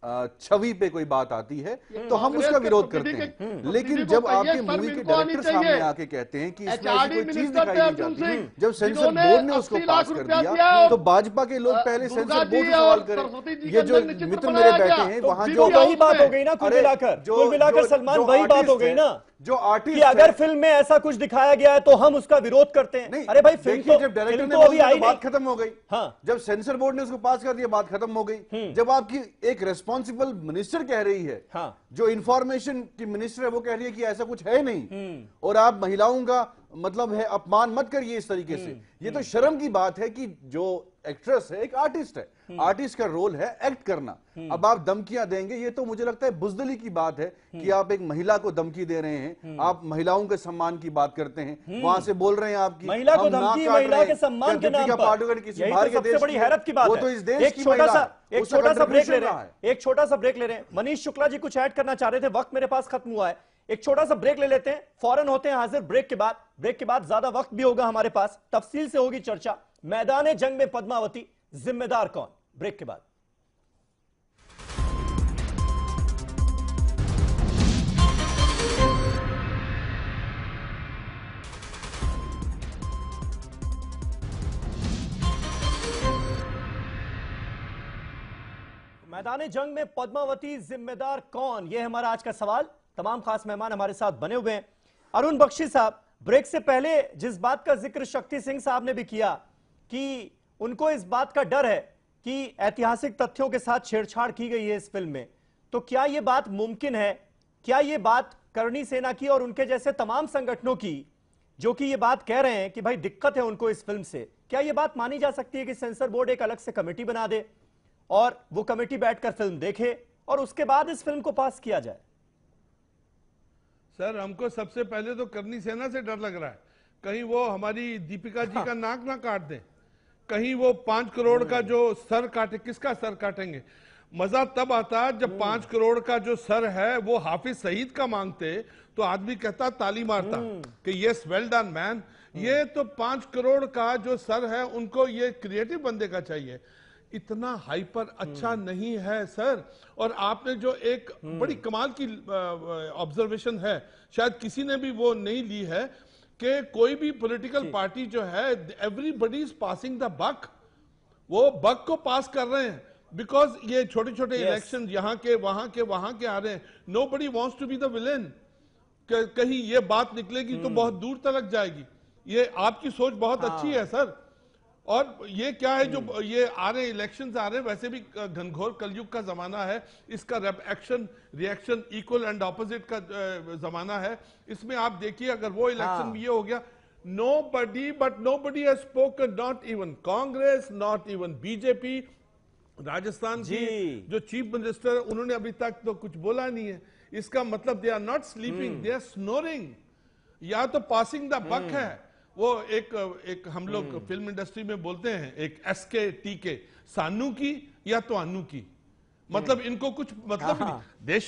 छवि पे कोई बात आती है तो हम उसका विरोध करते हैं। लेकिन जब आपके मूवी के डायरेक्टर सामने आके कहते हैं कि इसमें ऐसी कोई चीज दिखाई नहीं जाती, जब सेंसर बोर्ड ने उसको पास कर दिया तो भाजपा के लोग पहले सेंसर बोर्ड से सवाल करें। ये जो मित्र मेरे बैठे हैं वहां जो वही बात हो गई ना, कुल मिलाकर सलमान वही बात हो गई ना जो आर्टिस्ट कि अगर फिल्म में ऐसा कुछ दिखाया गया है तो हम उसका विरोध करते हैं। अरे भाई फिल्म तो, जब डायरेक्टर ने अभी आई बात खत्म हो गई। हाँ। जब सेंसर बोर्ड ने उसको पास कर दिया बात खत्म हो गई। जब आपकी एक रिस्पॉन्सिबल मिनिस्टर कह रही है, हाँ। जो इंफॉर्मेशन की मिनिस्टर है वो कह रही है कि ऐसा कुछ है नहीं, और आप महिलाओं का मतलब है अपमान मत करिए इस तरीके से। ये तो शर्म की बात है कि जो एक्ट्रेस है एक आर्टिस्ट है, आर्टिस्ट का रोल है एक्ट करना। अब आप धमकियां देंगे, ये तो मुझे लगता है बुजदिली की बात है कि आप एक महिला को धमकी दे रहे हैं। आप महिलाओं के सम्मान की बात करते हैं, वहां से बोल रहे हैं आपकी महिला को धमकी, महिला के सम्मान के नाम पर, किसी बाहर के देश, बड़ी हैरत की बात वो है। तो इस देश एक की छोटा सा ब्रेक ले रहे हैं, एक छोटा सा ब्रेक ले रहे हैं। मनीष शुक्ला जी कुछ ऐड करना चाह रहे थे, वक्त मेरे पास खत्म हुआ है। एक छोटा सा ब्रेक ले लेते हैं, फौरन होते हैं हाजिर ब्रेक के बाद ज्यादा वक्त भी होगा हमारे पास, तफसील से होगी चर्चा। मैदान जंग में पद्मावती, जिम्मेदार कौन? ब्रेक के बाद। मैदान जंग में पद्मावती, जिम्मेदार कौन? यह हमारा आज का सवाल। तमाम खास मेहमान हमारे साथ बने हुए हैं। अरुण बख्शी साहब, ब्रेक से पहले जिस बात का जिक्र शक्ति सिंह साहब ने भी किया कि उनको इस बात का डर है कि ऐतिहासिक तथ्यों के साथ छेड़छाड़ की गई है इस फिल्म में, तो क्या यह बात मुमकिन है? क्या यह बात करणी सेना की और उनके जैसे तमाम संगठनों की जो कि यह बात कह रहे हैं कि भाई दिक्कत है उनको इस फिल्म से, क्या यह बात मानी जा सकती है कि सेंसर बोर्ड एक अलग से कमेटी बना दे और वो कमेटी बैठकर फिल्म देखे और उसके बाद इस फिल्म को पास किया जाए? सर, हमको सबसे पहले तो करणी सेना से डर लग रहा है, कहीं वो हमारी दीपिका जी का नाक ना काट दें, कहीं वो 5 करोड़ का जो सर काटे। किसका सर काटेंगे? मजा तब आता जब 5 करोड़ का जो सर है वो हाफिज सईद का मांगते तो आदमी कहता, ताली मारता कि यस, वेल डन मैन। ये तो 5 करोड़ का जो सर है उनको ये क्रिएटिव बंदे का चाहिए, इतना हाइपर अच्छा नहीं है सर। और आपने जो एक बड़ी कमाल की ऑब्जर्वेशन है, शायद किसी ने भी वो नहीं ली है, कि कोई भी पॉलिटिकल पार्टी जो है everybody is passing the buck, वो बक को पास कर रहे हैं। बिकॉज ये छोटे छोटे इलेक्शन यहाँ के वहां के आ रहे हैं। Nobody wants to be the villain. कहीं ये बात निकलेगी तो बहुत दूर तक जाएगी। ये आपकी सोच बहुत अच्छी है सर। और ये क्या है जो ये आ रहे इलेक्शंस आ रहे हैं, वैसे भी घनघोर कलयुग का जमाना है, इसका action reaction equal and opposite का जमाना है। इसमें आप देखिए अगर वो इलेक्शन ये हो गया, nobody has spoken, not even Congress, not even BJP. Rajasthan की जो चीफ मिनिस्टर उन्होंने अभी तक तो कुछ बोला नहीं है। इसका मतलब they are not sleeping, they are snoring. या तो पासिंग द बक है। वो एक हम लोग फिल्म इंडस्ट्री में बोलते हैं एक SKTK, सानू की या तो अनु की, मतलब इनको कुछ मतलब नहीं। They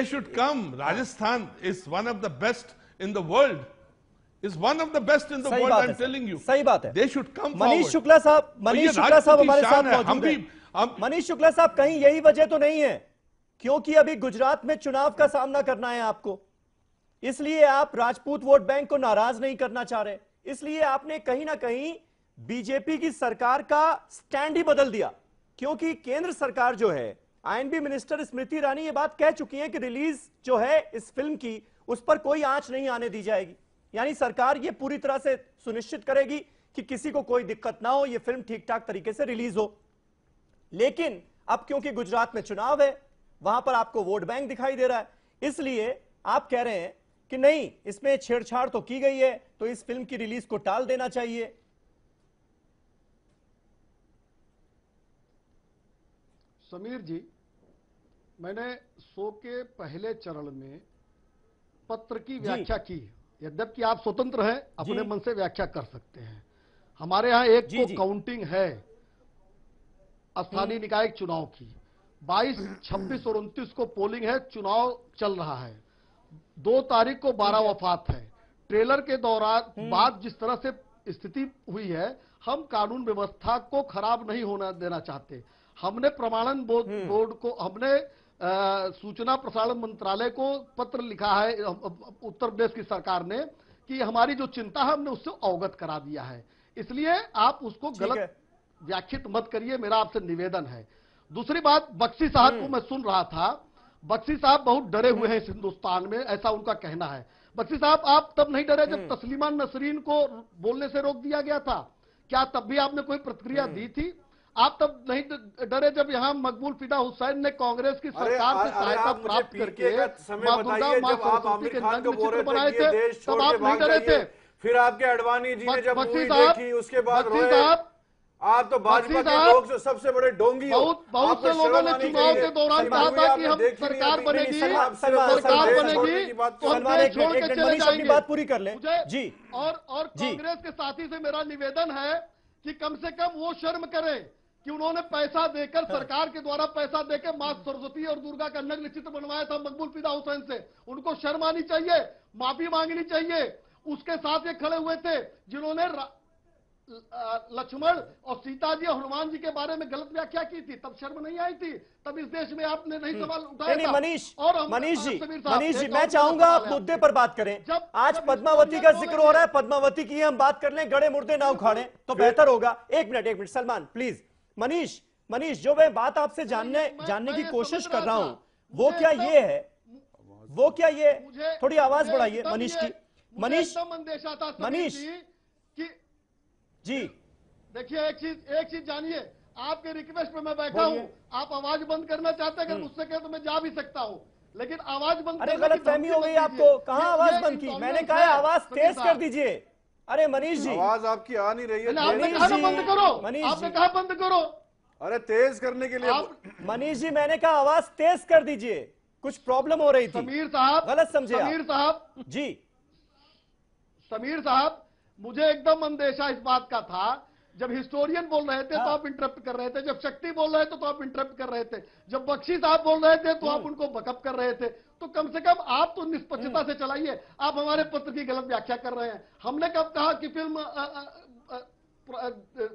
should come. Rajasthan is one of the best in the world, is one of the best in the world, I am telling you. सही बात है। They should come. Manish Shukla साहब हमारे साथ मौजूद हैं। मनीष शुक्ला साहब, कहीं यही वजह तो नहीं है क्योंकि अभी गुजरात में चुनाव का सामना करना है आपको, इसलिए आप राजपूत वोट बैंक को नाराज नहीं करना चाह रहे, इसलिए आपने कहीं ना कहीं बीजेपी की सरकार का स्टैंड ही बदल दिया। क्योंकि केंद्र सरकार जो है, आईएनबी मिनिस्टर स्मृति ईरानी ये बात कह चुकी है कि रिलीज जो है इस फिल्म की उस पर कोई आंच नहीं आने दी जाएगी। यानी सरकार ये पूरी तरह से सुनिश्चित करेगी कि किसी को कोई दिक्कत ना हो, ये फिल्म ठीक ठाक तरीके से रिलीज हो। लेकिन अब क्योंकि गुजरात में चुनाव है, वहां पर आपको वोट बैंक दिखाई दे रहा है, इसलिए आप कह रहे हैं कि नहीं इसमें छेड़छाड़ तो की गई है तो इस फिल्म की रिलीज को टाल देना चाहिए? समीर जी, मैंने शो के पहले चरण में पत्र की व्याख्या की। यद्यपि आप स्वतंत्र हैं, अपने मन से व्याख्या कर सकते हैं। हमारे यहाँ एक को काउंटिंग है स्थानीय निकाय चुनाव की, 22, 26 और 29 को पोलिंग है, चुनाव चल रहा है। 2 तारीख को 12 वफात है। ट्रेलर के दौरान बाद जिस तरह से स्थिति हुई है, हम कानून व्यवस्था को खराब नहीं होना देना चाहते। हमने प्रमाणन बोर्ड को, हमने सूचना प्रसारण मंत्रालय को पत्र लिखा है उत्तर प्रदेश की सरकार ने कि हमारी जो चिंता है हमने उससे अवगत करा दिया है। इसलिए आप उसको गलत व्याख्यात मत करिए, मेरा आपसे निवेदन है। दूसरी बात, बख्शी साहब को मैं सुन रहा था, बख्शी साहब बहुत डरे हुए हैं इस हिंदुस्तान में, ऐसा उनका कहना है। बख्शी साहब, आप तब नहीं डरे जब तस्लीमा नसरीन को बोलने से रोक दिया गया था? क्या तब भी आपने कोई प्रतिक्रिया दी थी? आप तब नहीं डरे जब यहाँ मकबूल फिदा हुसैन ने कांग्रेस की सरकार से सहायता प्राप्त करके सरस्वती के नग्न चित्र बनाए थे, तब आप नहीं डरे थे? फिर आपके अडवाणी जी ने जब मूवी देखी उसके बाद रोए। आप तो भाजपा के लोग जो सबसे बड़े डोंगी हो। बहुत से लोगों ने चुनाव के दौरान कहा था कि हम सरकार बनेगी, सरकार बनेगी तो हम देश छोड़ के चले जाएंगे। बात पूरी कर लें जी। और कांग्रेस के साथी से मेरा निवेदन है कि कम से कम वो शर्म करें कि उन्होंने पैसा देकर, सरकार के द्वारा पैसा देकर मां सरस्वती और दुर्गा का नग्न चित्र बनवाया था मकबूल फिदा हुसैन से। उनको शर्म आनी चाहिए, माफी मांगनी चाहिए। उसके साथ ये खड़े हुए थे जिन्होंने लक्ष्मण और सीता जी और हनुमान जी के बारे में गलत व्याख्या की थी, तब शर्म नहीं आई थी? तब इस देश में आपने नहीं सवाल उठाया था? मनीष जी, मैं चाहूंगा आप मुद्दे पर बात करें। आज पद्मावती का जिक्र हो रहा है, पद्मावती की हम बात कर लें, गड़े मुर्दे ना उखाड़ें तो बेहतर होगा। एक मिनट सलमान प्लीज। मनीष, जो मैं बात आपसे जानने की कोशिश कर रहा हूं वो क्या ये थोड़ी आवाज बढ़ाइए मनीष की। मनीष जी, देखिए एक चीज जानिए, आपके रिक्वेस्ट पे मैं बैठा हूँ, आप आवाज बंद करना चाहते हैं, अगर मुझसे कहे तो मैं जा भी सकता हूँ, लेकिन आवाज बंद। अरे गलत फहमी हो गई आपको, कहाँ आवाज बंद की? मैंने कहा आवाज तेज कर दीजिए। अरे मनीष जी, आवाज आपकी आ नहीं रही है। आपने कहा बंद करो, आपने कहा बंद करो। अरे तेज करने के लिए मनीष जी, मैंने कहा आवाज तेज कर दीजिए, कुछ प्रॉब्लम हो रही थी। समीर साहब, गलत समझे समीर साहब जी। समीर साहब, मुझे एकदम अंदेशा इस बात का था, जब हिस्टोरियन बोल रहे थे तो आप इंटरप्ट कर रहे थे, जब शक्ति बोल रहे थे तो आप इंटरप्ट कर रहे थे, जब बख्शी साहब बोल रहे थे तो आप उनको बकअप कर रहे थे। तो कम से कम आप तो निष्पक्षता से चलाइए। आप हमारे पत्र की गलत व्याख्या कर रहे हैं। हमने कब कहा कि फिल्म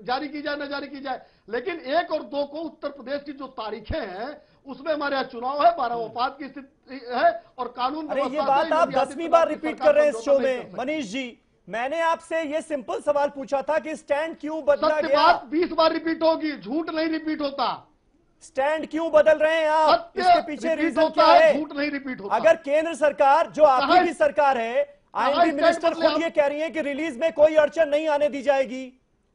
जारी की जाए, न जारी की जाए? लेकिन 1 और 2 को उत्तर प्रदेश की जो तारीखें हैं उसमें हमारे यहाँ चुनाव है, 12 वफात की स्थिति है और कानून। अरे ये बात आप 10वीं बार रिपीट कर रहे हैं इस शो में। मनीष जी, मैंने आपसे ये सिंपल सवाल पूछा था कि स्टैंड क्यों बदला गया? बात 20 बार रिपीट होगी, झूठ नहीं रिपीट होता। स्टैंड क्यों बदल रहे हैं आप? इसके पीछे रीजन क्या है? झूठ नहीं रिपीट होता। अगर केंद्र सरकार, जो आपकी भी सरकार है, आईएनडी मिनिस्टर खुद ये कह रही है कि रिलीज में कोई अड़चन नहीं आने दी जाएगी,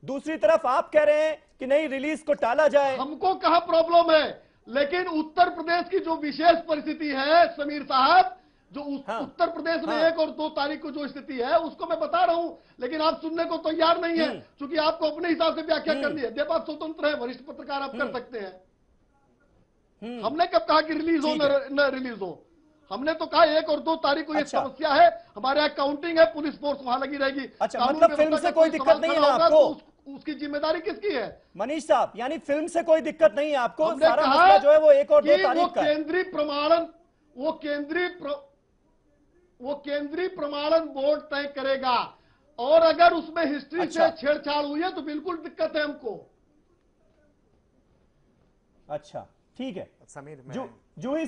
दूसरी तरफ आप कह रहे हैं कि नहीं रिलीज को टाला जाए। हमको कहां प्रॉब्लम है, लेकिन उत्तर प्रदेश की जो विशेष परिस्थिति है समीर साहब, जो उत्तर प्रदेश में 1 और 2 तारीख को जो स्थिति है उसको मैं बता रहा हूं, लेकिन आप सुनने को तैयार नहीं है, क्योंकि आपको अपने हिसाब से व्याख्या करनी है। जब आप स्वतंत्र है, वरिष्ठ पत्रकार आप कर सकते हैं। हमने कब कहा कि रिलीज हो न रिलीज हो? हमने तो कहा 1 और 2 तारीख को ये समस्या है, हमारे यहाँ काउंटिंग है, पुलिस फोर्स वहां लगी रहेगी। अच्छा, मतलब फिल्म से कोई दिक्कत नहीं है आपको? उसकी जिम्मेदारी किसकी है? मनीष साहब, यानी फिल्म से कोई दिक्कत नहीं है आपको? सारा मसला जो है वो 1 और 2 तारीख का केंद्रीय प्रमाणन, वो केंद्रीय प्रमाणन बोर्ड तय करेगा, और अगर उसमें हिस्ट्री से छेड़छाड़ हुई है तो बिल्कुल दिक्कत है हमको। अच्छा ठीक है। समीर, जूही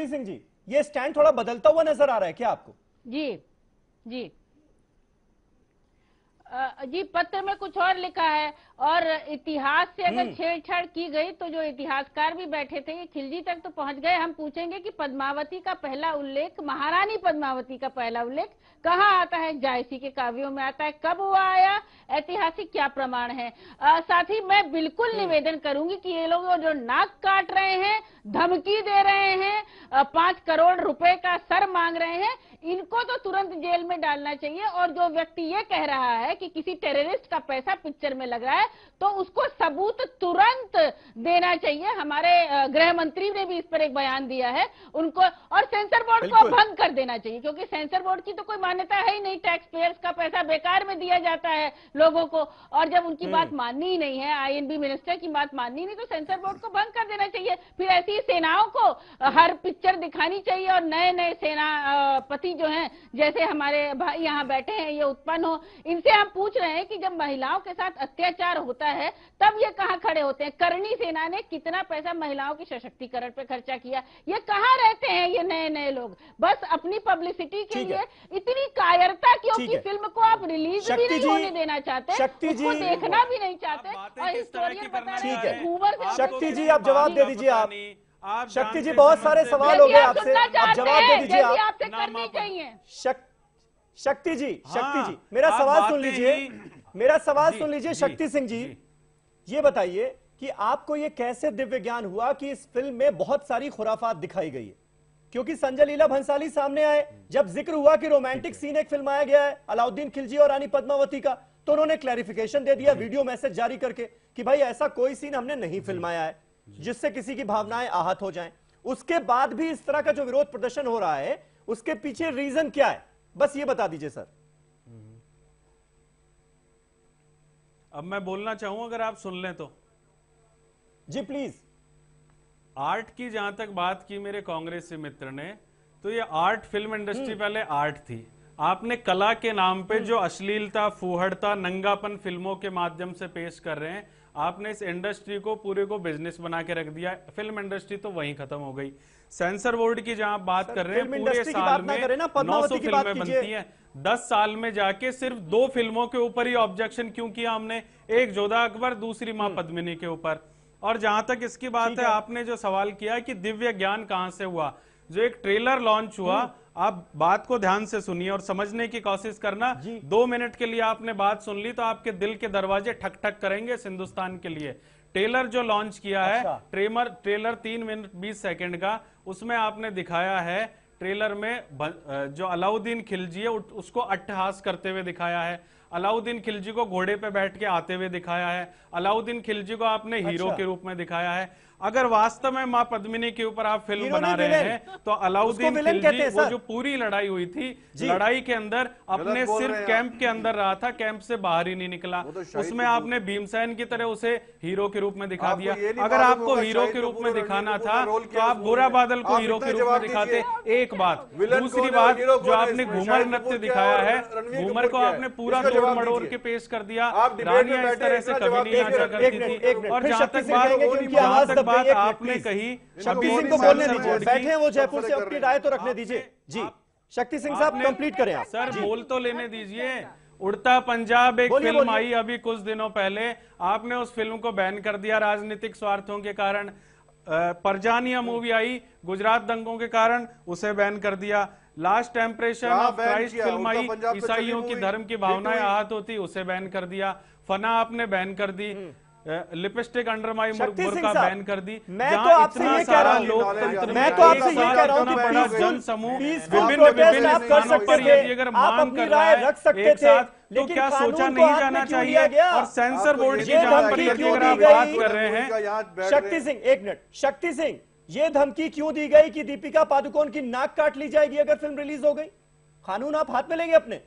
सिंह जी, ये स्टैंड थोड़ा बदलता हुआ नजर आ रहा है क्या आपको? जी, पत्र में कुछ और लिखा है, और इतिहास से अगर छेड़छाड़ की गई तो जो इतिहासकार भी बैठे थे ये खिलजी तक तो पहुंच गए। हम पूछेंगे कि पद्मावती का पहला उल्लेख, महारानी पद्मावती का पहला उल्लेख कहाँ आता है? जायसी के काव्यों में आता है। कब हुआ आया? ऐतिहासिक क्या प्रमाण है? साथ ही मैं बिल्कुल निवेदन करूंगी कि ये लोग जो नाक काट रहे हैं, धमकी दे रहे हैं, 5 करोड़ रुपए का सर मांग रहे हैं, इनको तो तुरंत जेल में डालना चाहिए। और जो व्यक्ति ये कह रहा है कि किसी टेररिस्ट का पैसा पिक्चर में लग रहा है, तो उसको सबूत तुरंत देना चाहिए। हमारे गृह मंत्री ने भी इस पर एक बयान दिया है उनको, और सेंसर बोर्ड को भंग कर देना चाहिए, क्योंकि सेंसर बोर्ड की तो कोई मान्यता है ही नहीं। टैक्स पेयर्स का पैसा बेकार में दिया जाता है लोगों को, और जब उनकी बात माननी ही नहीं है, आईएनबी मिनिस्टर की बात माननी नहीं, तो सेंसर बोर्ड को भंग कर देना चाहिए। फिर ऐसी सेनाओं को हर पिक्चर दिखानी चाहिए, और नए नए सेनापति जो हैं, जैसे हमारे भाई यहाँ बैठे हैं, ये उत्पन्न हो। इनसे हम पूछ रहे हैं कि जब महिलाओं के साथ अत्याचार होता है तब ये कहाँ खड़े होते हैं? करणी सेना ने कितना पैसा महिलाओं के सशक्तिकरण पे खर्चा किया? ये कहाँ रहते हैं ये नए नए लोग? बस अपनी पब्लिसिटी के लिए इतनी कायरता क्यों कि फिल्म को आप रिलीज भी नहीं होने देना चाहते, उसको देखना भी नहीं चाहते, और हिस्टोरियन बता रहे हैं घूमर से। शक्ति जी आप जवाब दे दीजिए। आप शक्ति जी बहुत सारे सवाल हो गए आपसे, आप जवाब दे दीजिए। आपसे करनी चाहिए। शक्ति जी मेरा सवाल सुन लीजिए, मेरा सवाल सुन लीजिए। शक्ति सिंह जी ये बताइए कि आपको ये कैसे दिव्य ज्ञान हुआ कि इस फिल्म में बहुत सारी खुराफात दिखाई गई है? क्योंकि संजय लीला भंसाली सामने आए, जब जिक्र हुआ कि रोमांटिक सीन एक फिल्माया गया है अलाउद्दीन खिलजी और रानी पद्मावती का, तो उन्होंने क्लैरिफिकेशन दे दिया वीडियो मैसेज जारी करके कि भाई ऐसा कोई सीन हमने नहीं फिल्माया है जिससे किसी की भावनाएं आहत हो जाएं। उसके बाद भी इस तरह का जो विरोध प्रदर्शन हो रहा है, उसके पीछे रीजन क्या है? बस ये बता दीजिए सर। अब मैं बोलना चाहूं, अगर आप सुन लें तो। जी प्लीज। आर्ट की जहां तक बात की मेरे कांग्रेसी मित्र ने, तो ये आर्ट, फिल्म इंडस्ट्री पहले आर्ट थी। आपने कला के नाम पे जो अश्लीलता, फूहड़ता, नंगापन फिल्मों के माध्यम से पेश कर रहे हैं, आपने इस इंडस्ट्री को पूरे को बिजनेस बना के रख दिया। फिल्म इंडस्ट्री तो वहीं खत्म हो गई। सेंसर बोर्ड की जहां बात कर रहे हैं, पूरे साल में 900 फिल्में बनती हैं, 10 साल में जाके सिर्फ 2 फिल्मों के ऊपर ही ऑब्जेक्शन क्यों किया हमने? एक जोधा अकबर, दूसरी मां पद्मिनी के ऊपर। और जहां तक इसकी बात है, आपने जो सवाल किया कि दिव्य ज्ञान कहां से हुआ, जो एक ट्रेलर लॉन्च हुआ, आप बात को ध्यान से सुनिए और समझने की कोशिश करना। 2 मिनट के लिए आपने बात सुन ली तो आपके दिल के दरवाजे ठक ठक करेंगे इस हिंदुस्तान के लिए। ट्रेलर जो लॉन्च किया है, ट्रेलर 3 मिनट 20 सेकंड का, उसमें आपने दिखाया है, ट्रेलर में जो अलाउद्दीन खिलजी है उसको अट्टहास करते हुए दिखाया है, अलाउद्दीन खिलजी को घोड़े पे बैठ के आते हुए दिखाया है, अलाउद्दीन खिलजी को आपने हीरो के रूप में दिखाया है। अगर वास्तव में मां पद्मिनी के ऊपर आप फिल्म बना रहे हैं तो अलाउद्दीन खिलजी, वो जो पूरी लड़ाई हुई थी, लड़ाई के अंदर अपने सिर्फ कैंप के अंदर रहा था, कैंप से बाहर ही नहीं निकला। उसमें आपने भीमसेन की तरह उसे हीरो के रूप में दिखा दिया। अगर आपको हीरो के रूप में दिखाना था तो आप गोरा बादल को हीरो के रूप में दिखाते। एक बात। दूसरी बात, जो आपने घूमर नृत्य दिखाया है, घूमर को आपने पूरा तोड़ मड़ोड़ के पेश कर दिया। रानियां इस तरह से कभी नहीं नाचा करती थी। और जहां तक बात आपने कही, शक्ति सिंह को बोलने दीजिए, बैठे हैं वो जयपुर से, अपनी राय तो रखने दीजिए। जी शक्ति सिंह साहब कंप्लीट करें आप। सर बोल तो लेने दीजिए। उड़ता पंजाब एक फिल्म आई अभी कुछ दिनों पहले, आपने उस फिल्म को बैन कर दिया राजनीतिक स्वार्थों के कारण। परजानिया मूवी आई गुजरात दंगों के कारण, उसे बैन कर दिया। Last temptation of Christ film आई, ईसाइयों की धर्म की भावनाएं आहत होती, उसे बैन कर दिया। फना आपने बैन कर दी। लिपस्टिक अंडर माई मुर्गा बैन कर दी। मैं तो आपसे ये कह रहा हूं कि जन समूह विभिन्न स्थानों पर यदि अगर मांग कर रहा है एक साथ, तो क्या सोचा नहीं जाना चाहिए? और सेंसर बोर्ड की जहां पर अगर आप बात कर रहे हैं, शक्ति सिंह एक मिनट, शक्ति सिंह ये धमकी क्यों दी गई कि दीपिका पादुकोण की नाक काट ली जाएगी अगर फिल्म रिलीज हो गई? कानून आप हाथ में लेंगे अपने?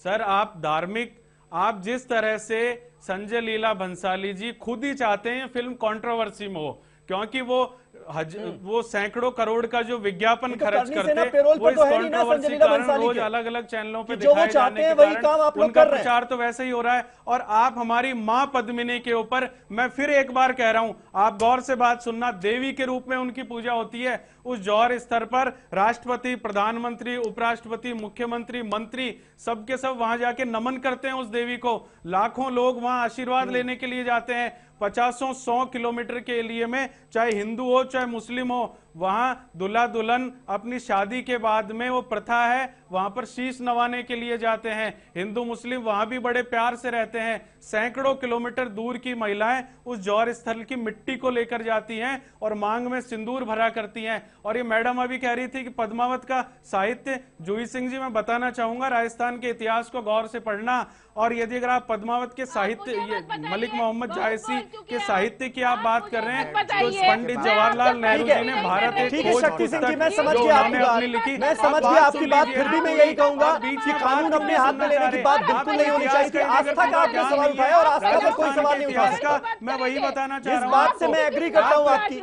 सर आप धार्मिक, आप जिस तरह से संजय लीला भंसाली जी खुद ही चाहते हैं फिल्म कंट्रोवर्सी में हो, क्योंकि वो सैकड़ों करोड़ का जो विज्ञापन खर्च करते हैं वो इस कंट्रोवर्सी के कारण रोज अलग अलग चैनलों पे दिखाए जाने के कारण उनका प्रचार तो वैसे ही हो रहा है। और आप हमारी मां पद्मिनी के ऊपर, मैं फिर एक बार कह रहा हूं, आप गौर से बात सुनना, देवी के रूप में उनकी पूजा होती है। उस जौहर स्तर पर राष्ट्रपति, प्रधानमंत्री, उपराष्ट्रपति, मुख्यमंत्री, मंत्री सबके सब वहां जाके नमन करते हैं उस देवी को। लाखों लोग वहां आशीर्वाद लेने के लिए जाते हैं। 50-100 किलोमीटर के एरिया में, चाहे हिंदू हो चाहे मुस्लिम हो, वहां दूल्हा दुल्हन अपनी शादी के बाद में वो प्रथा है, वहां पर शीश नवाने के लिए जाते हैं। हिंदू मुस्लिम वहां भी बड़े प्यार से रहते हैं। सैकड़ों किलोमीटर दूर की महिलाएं उस जौहर स्थल की मिट्टी को लेकर जाती हैं और मांग में सिंदूर भरा करती हैं। और ये मैडम अभी कह रही थी कि पद्मावत का साहित्य, जूही सिंह जी मैं बताना चाहूंगा राजस्थान के इतिहास को गौर से पढ़ना, और यदि अगर आप पद्मावत के साहित्य, ये मलिक मोहम्मद जायसी के साहित्य की आप बात कर रहे हैं, तो पंडित जवाहरलाल नेहरू जी ने भारत एक खोज पुस्तक मैं समझ गया आपकी बात, मैं समझ गया आपकी बात, फिर भी मैं यही कहूंगा कि कानून अपने हाथ में लेने की बात बिल्कुल नहीं होनी चाहिए। आस्था का आपने सवाल उठाया और आस्था पर कोई सवाल नहीं उठा सकता। मैं वही बताना चाह रहा हूँ, इस बात से मैं एग्री करता हूँ आपकी,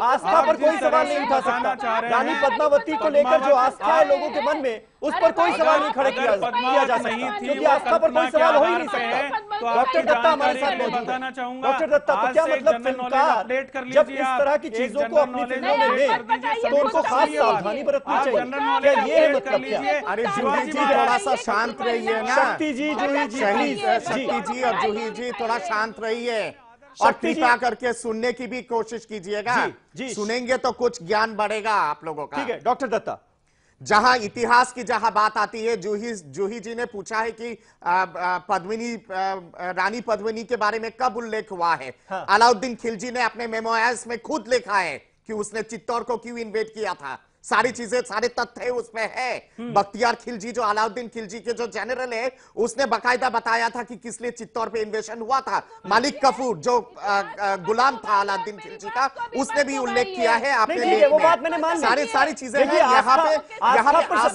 आस्था पर कोई सवाल नहीं उठा सकता। रानी पद्मावती को लेकर जो आस्था है लोगों के मन में, उस पर कोई सवाल नहीं खड़ा किया जा सकता, क्योंकि आस्था पर कोई सवाल हो ही नहीं सकता। डॉक्टर दत्ता हमारे साथ मौजूद है। डॉक्टर दत्ता, तो क्या मतलब फिल्मकार जब इस तरह की चीजों को अपनी फिल्मों में ले तो उनको खास सावधानी बरतनी चाहिए, क्या ये है मतलब? क्या अरे जूही जी थोड़ा सा शांत रहिए ना। शक्ति जी, जूही जी प्लीज, शक्ति जी और जूही जी थोड़ा शांत रहिए और कृपा करके सुनने की भी कोशिश कीजिएगा। सुनेंगे तो कुछ ज्ञान बढ़ेगा आप लोगों का। ठीक है डॉक्टर दत्ता, जहां इतिहास की जहां बात आती है, जूही जी ने पूछा है कि रानी पद्मिनी के बारे में कब उल्लेख हुआ है। हाँ। अलाउद्दीन खिलजी ने अपने मेमोयर्स में खुद लिखा है कि उसने चित्तौड़ को क्यों इन्वेड किया था। सारी चीजें, सारे तथ्य उसमें है। बख्तियार खिलजी जो अलाउद्दीन खिलजी के जो जनरल है, उसने बकायदा बताया था कि किस लिए चित्तौड़ पे इन्वेशन हुआ था। मालिक कफूर जो गुलाम था अलाउद्दीन खिलजी का, उसने भी उल्लेख किया है आपने वो बात मैंने मान ली। सारी चीजें हैं यहाँ पे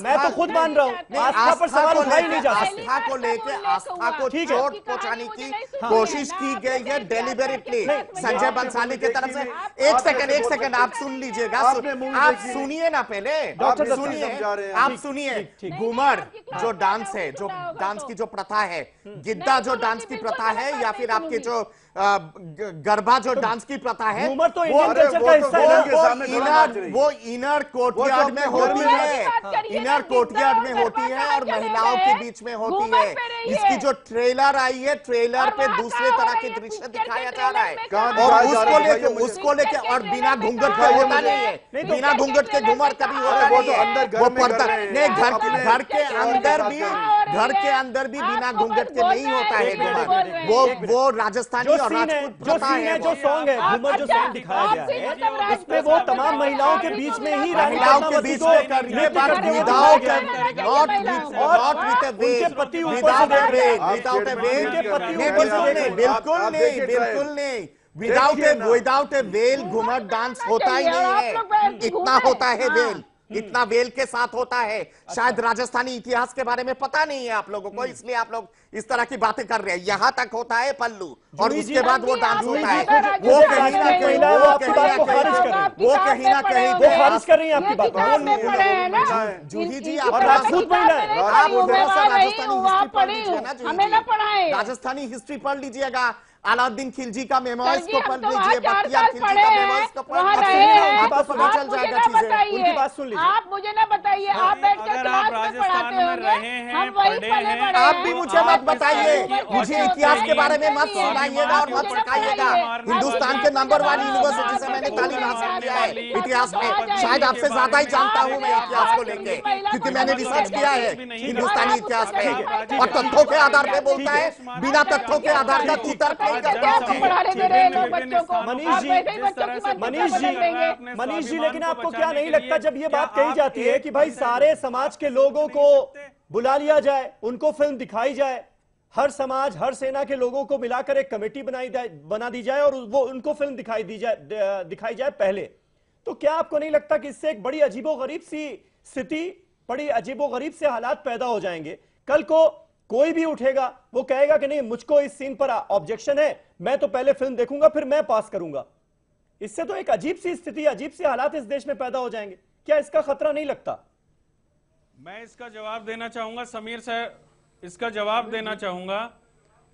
मैं तो खुद मान रहा हूँ, आस्था पर सवाल उठाई नहीं जा सकता। आस्था को लेके आस्था को चोट पहुंचाने की कोशिश की गई है डेलिबरेटली संजय बंसाली की तरफ से। एक सेकंड आप सुन लीजिएगा, आप सुनिए ना पहले, आप सुनिए। घूमर जो डांस है, जो डांस की जो प्रथा है, गिद्दा जो डांस की प्रथा है, या फिर आपके जो गरबा जो डांस की प्रथा है, घूमर तो इंडियन कल्चर का हिस्सा है। वो इनर कोर्टयार्ड में होती है, इनर कोर्टयार्ड में होती है और महिलाओं के बीच में होती है। इसकी जो ट्रेलर आई है, ट्रेलर पे दूसरे तरह के दृश्य दिखाया जा रहा है और उसको लेके और बिना घूंघट के होता नहीं है। बिना घूंघट के घूमर कभी होता नहीं है, वो पर्दा नहीं। घर के अंदर भी बिना घूंघट के नहीं होता है घूमर। वो राजस्थानी जो सॉन्ग है, घूमर जो सॉन्ग दिखाया गया है, उसमें वो तमाम महिलाओं के बीच में ही, महिलाओं के बीच में करने पर विदाउट बिल्कुल नहीं विदाउट ए वेल घूमर डांस होता ही नहीं है। इतना होता है वेल, इतना वेल के साथ होता है। शायद राजस्थानी इतिहास के बारे में पता नहीं है आप लोगों को, इसलिए आप लोग इस तरह की बातें कर रहे हैं। यहां तक होता है पल्लू और उसके बाद वो डांस होता है। वो कहीं ना कहीं खारिज कर रही है आपकी बात। जूही जी आप राजस्थानी हिस्ट्री पढ़ लीजिएगा, अलाउद्दीन खिलजी का मेमोइर्स को पढ़ लीजिए, बख्तियार खिलजी का मेमोइर्स को पढ़ लीजिए, आपको पता चल जाएगा चीजें। उनकी बात सुन लीजिए। आप मुझे ना बताइए, आप बैठकर क्लास में पढ़ाते होंगे, हम वही पढ़े बड़े। आप भी मुझे मत बताइए, मुझे इतिहास के बारे में मत सुनाइएगा और मत सिखाइएगा। हिंदुस्तान के नंबर 1 यूनिवर्सिटी से मैंने तालीम हासिल किया है इतिहास में। शायद आपसे ज्यादा ही जानता हूँ मैं इतिहास को लेके, क्योंकि मैंने रिसर्च किया है हिंदुस्तानी इतिहास में। और तथ्यों के आधार पे बोलता है, बिना तथ्यों के आधार का तूतर मनीष जी, लेकिन आपको क्या नहीं लगता जब ये बात कही जाती है कि भाई सारे समाज के लोगों को बुला लिया जाए, उनको फिल्म दिखाई जाए, हर समाज हर सेना के लोगों को मिलाकर एक कमेटी बना दी जाए और वो उनको फिल्म दिखाई जाए पहले, तो क्या आपको नहीं लगता कि इससे एक बड़ी अजीबोगरीब सी स्थिति, बड़ी अजीबोगरीब से हालात पैदा हो जाएंगे? कल को कोई भी उठेगा, वो कहेगा कि नहीं मुझको इस सीन पर ऑब्जेक्शन है, मैं तो पहले फिल्म देखूंगा फिर मैं पास करूंगा। इससे तो एक अजीब सी स्थिति, अजीब से हालात इस देश में पैदा हो जाएंगे। क्या इसका खतरा नहीं लगता? मैं इसका जवाब देना चाहूंगा समीर सर, इसका जवाब देना चाहूंगा।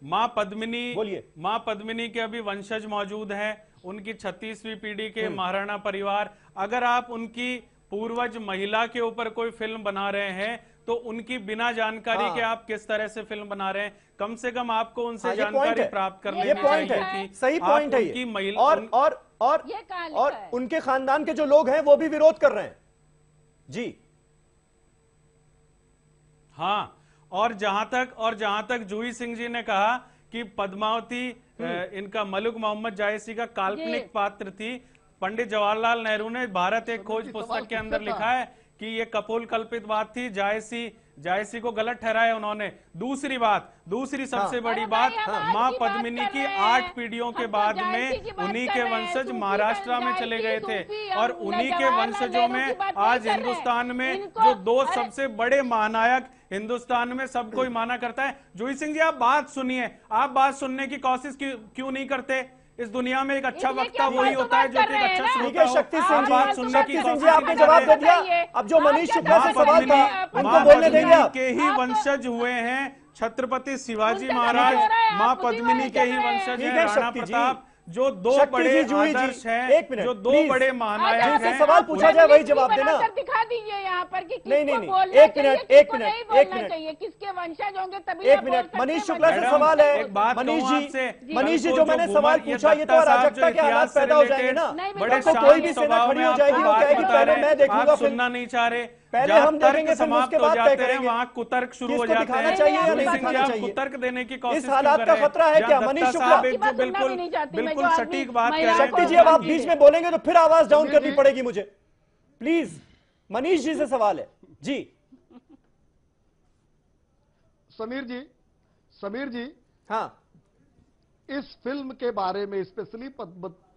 मां पद्मिनी, बोलिए। मां पद्मिनी के अभी वंशज मौजूद हैं, उनकी 36वीं पीढ़ी के महाराणा परिवार। अगर आप उनकी पूर्वज महिला के ऊपर कोई फिल्म बना रहे हैं तो उनकी बिना जानकारी के आप किस तरह से फिल्म बना रहे हैं? कम से कम आपको उनसे जानकारी प्राप्त कर लेनी चाहिए थी। सही पॉइंट है ये। और उनके खानदान के जो लोग हैं वो भी विरोध कर रहे हैं जी। हाँ, और जहां तक जूही सिंह जी ने कहा कि पद्मावती इनका मलिक मोहम्मद जायसी का काल्पनिक पात्र थी, पंडित जवाहरलाल नेहरू ने भारत एक खोज पुस्तक के अंदर लिखा है कि ये कपोल कल्पित बात थी, जायसी को गलत ठहराया उन्होंने। दूसरी सबसे बड़ी बात, मां पद्मिनी की 8 पीढ़ियों के बाद में उन्हीं के वंशज महाराष्ट्र में चले गए थे, और उन्हीं के वंशजों में आज हिंदुस्तान में जो 2 सबसे बड़े महानायक हिंदुस्तान में सब कोई माना करता है। जूही सिंह जी, आप बात सुनिए, आप बात सुनने की कोशिश क्यों नहीं करते? इस दुनिया में एक अच्छा वक्ता वही होता है जो कि एक अच्छा श्रोता हो। शक्ति सिंह जी, आपने जवाब दे दिया। अब जो मनीष शुक्ला से सवाल था उनको बोलने देंगे। के ही वंशज हुए हैं छत्रपति शिवाजी महाराज, मां पद्मिनी के ही वंशज हैं राणा प्रताप, जो 2 बड़े आदर्श हैं, जो 2 बड़े महानायक हैं। सवाल पूछा जाए वही जवाब देना। दिखा दीजिए यहाँ पर कि नहीं, एक मिनट किसके वंशज होंगे तभी। एक मिनट, मनीष शुक्ला से सवाल है। मनीष जी, जो मैंने सवाल पूछा ये तो अराजकता के हालात पैदा हो जाएंगे ना। बड़े कोई भी सेना खड़ी हो जाएगी, वो कहेगी पहले मैं देखूंगा, सुनना नहीं चाह रहे, पहले हम देखेंगे, समाप्त हो जाते हैं, वहाँ कुतर्क शुरू हो जाते हैं। चाहिए या नहीं दिखाना चाहिए? कुतर्क देने की कोशिश इस हालात का खतरा है क्या? मनीष शुक्ला बिल्कुल सटीक बात कह रहे हैं। शक्ति जी, अब आप बीच में बोलेंगे तो फिर आवाज डाउन करनी पड़ेगी मुझे, प्लीज। मनीष जी से सवाल है जी। समीर जी, हाँ, इस फिल्म के बारे में, स्पेशली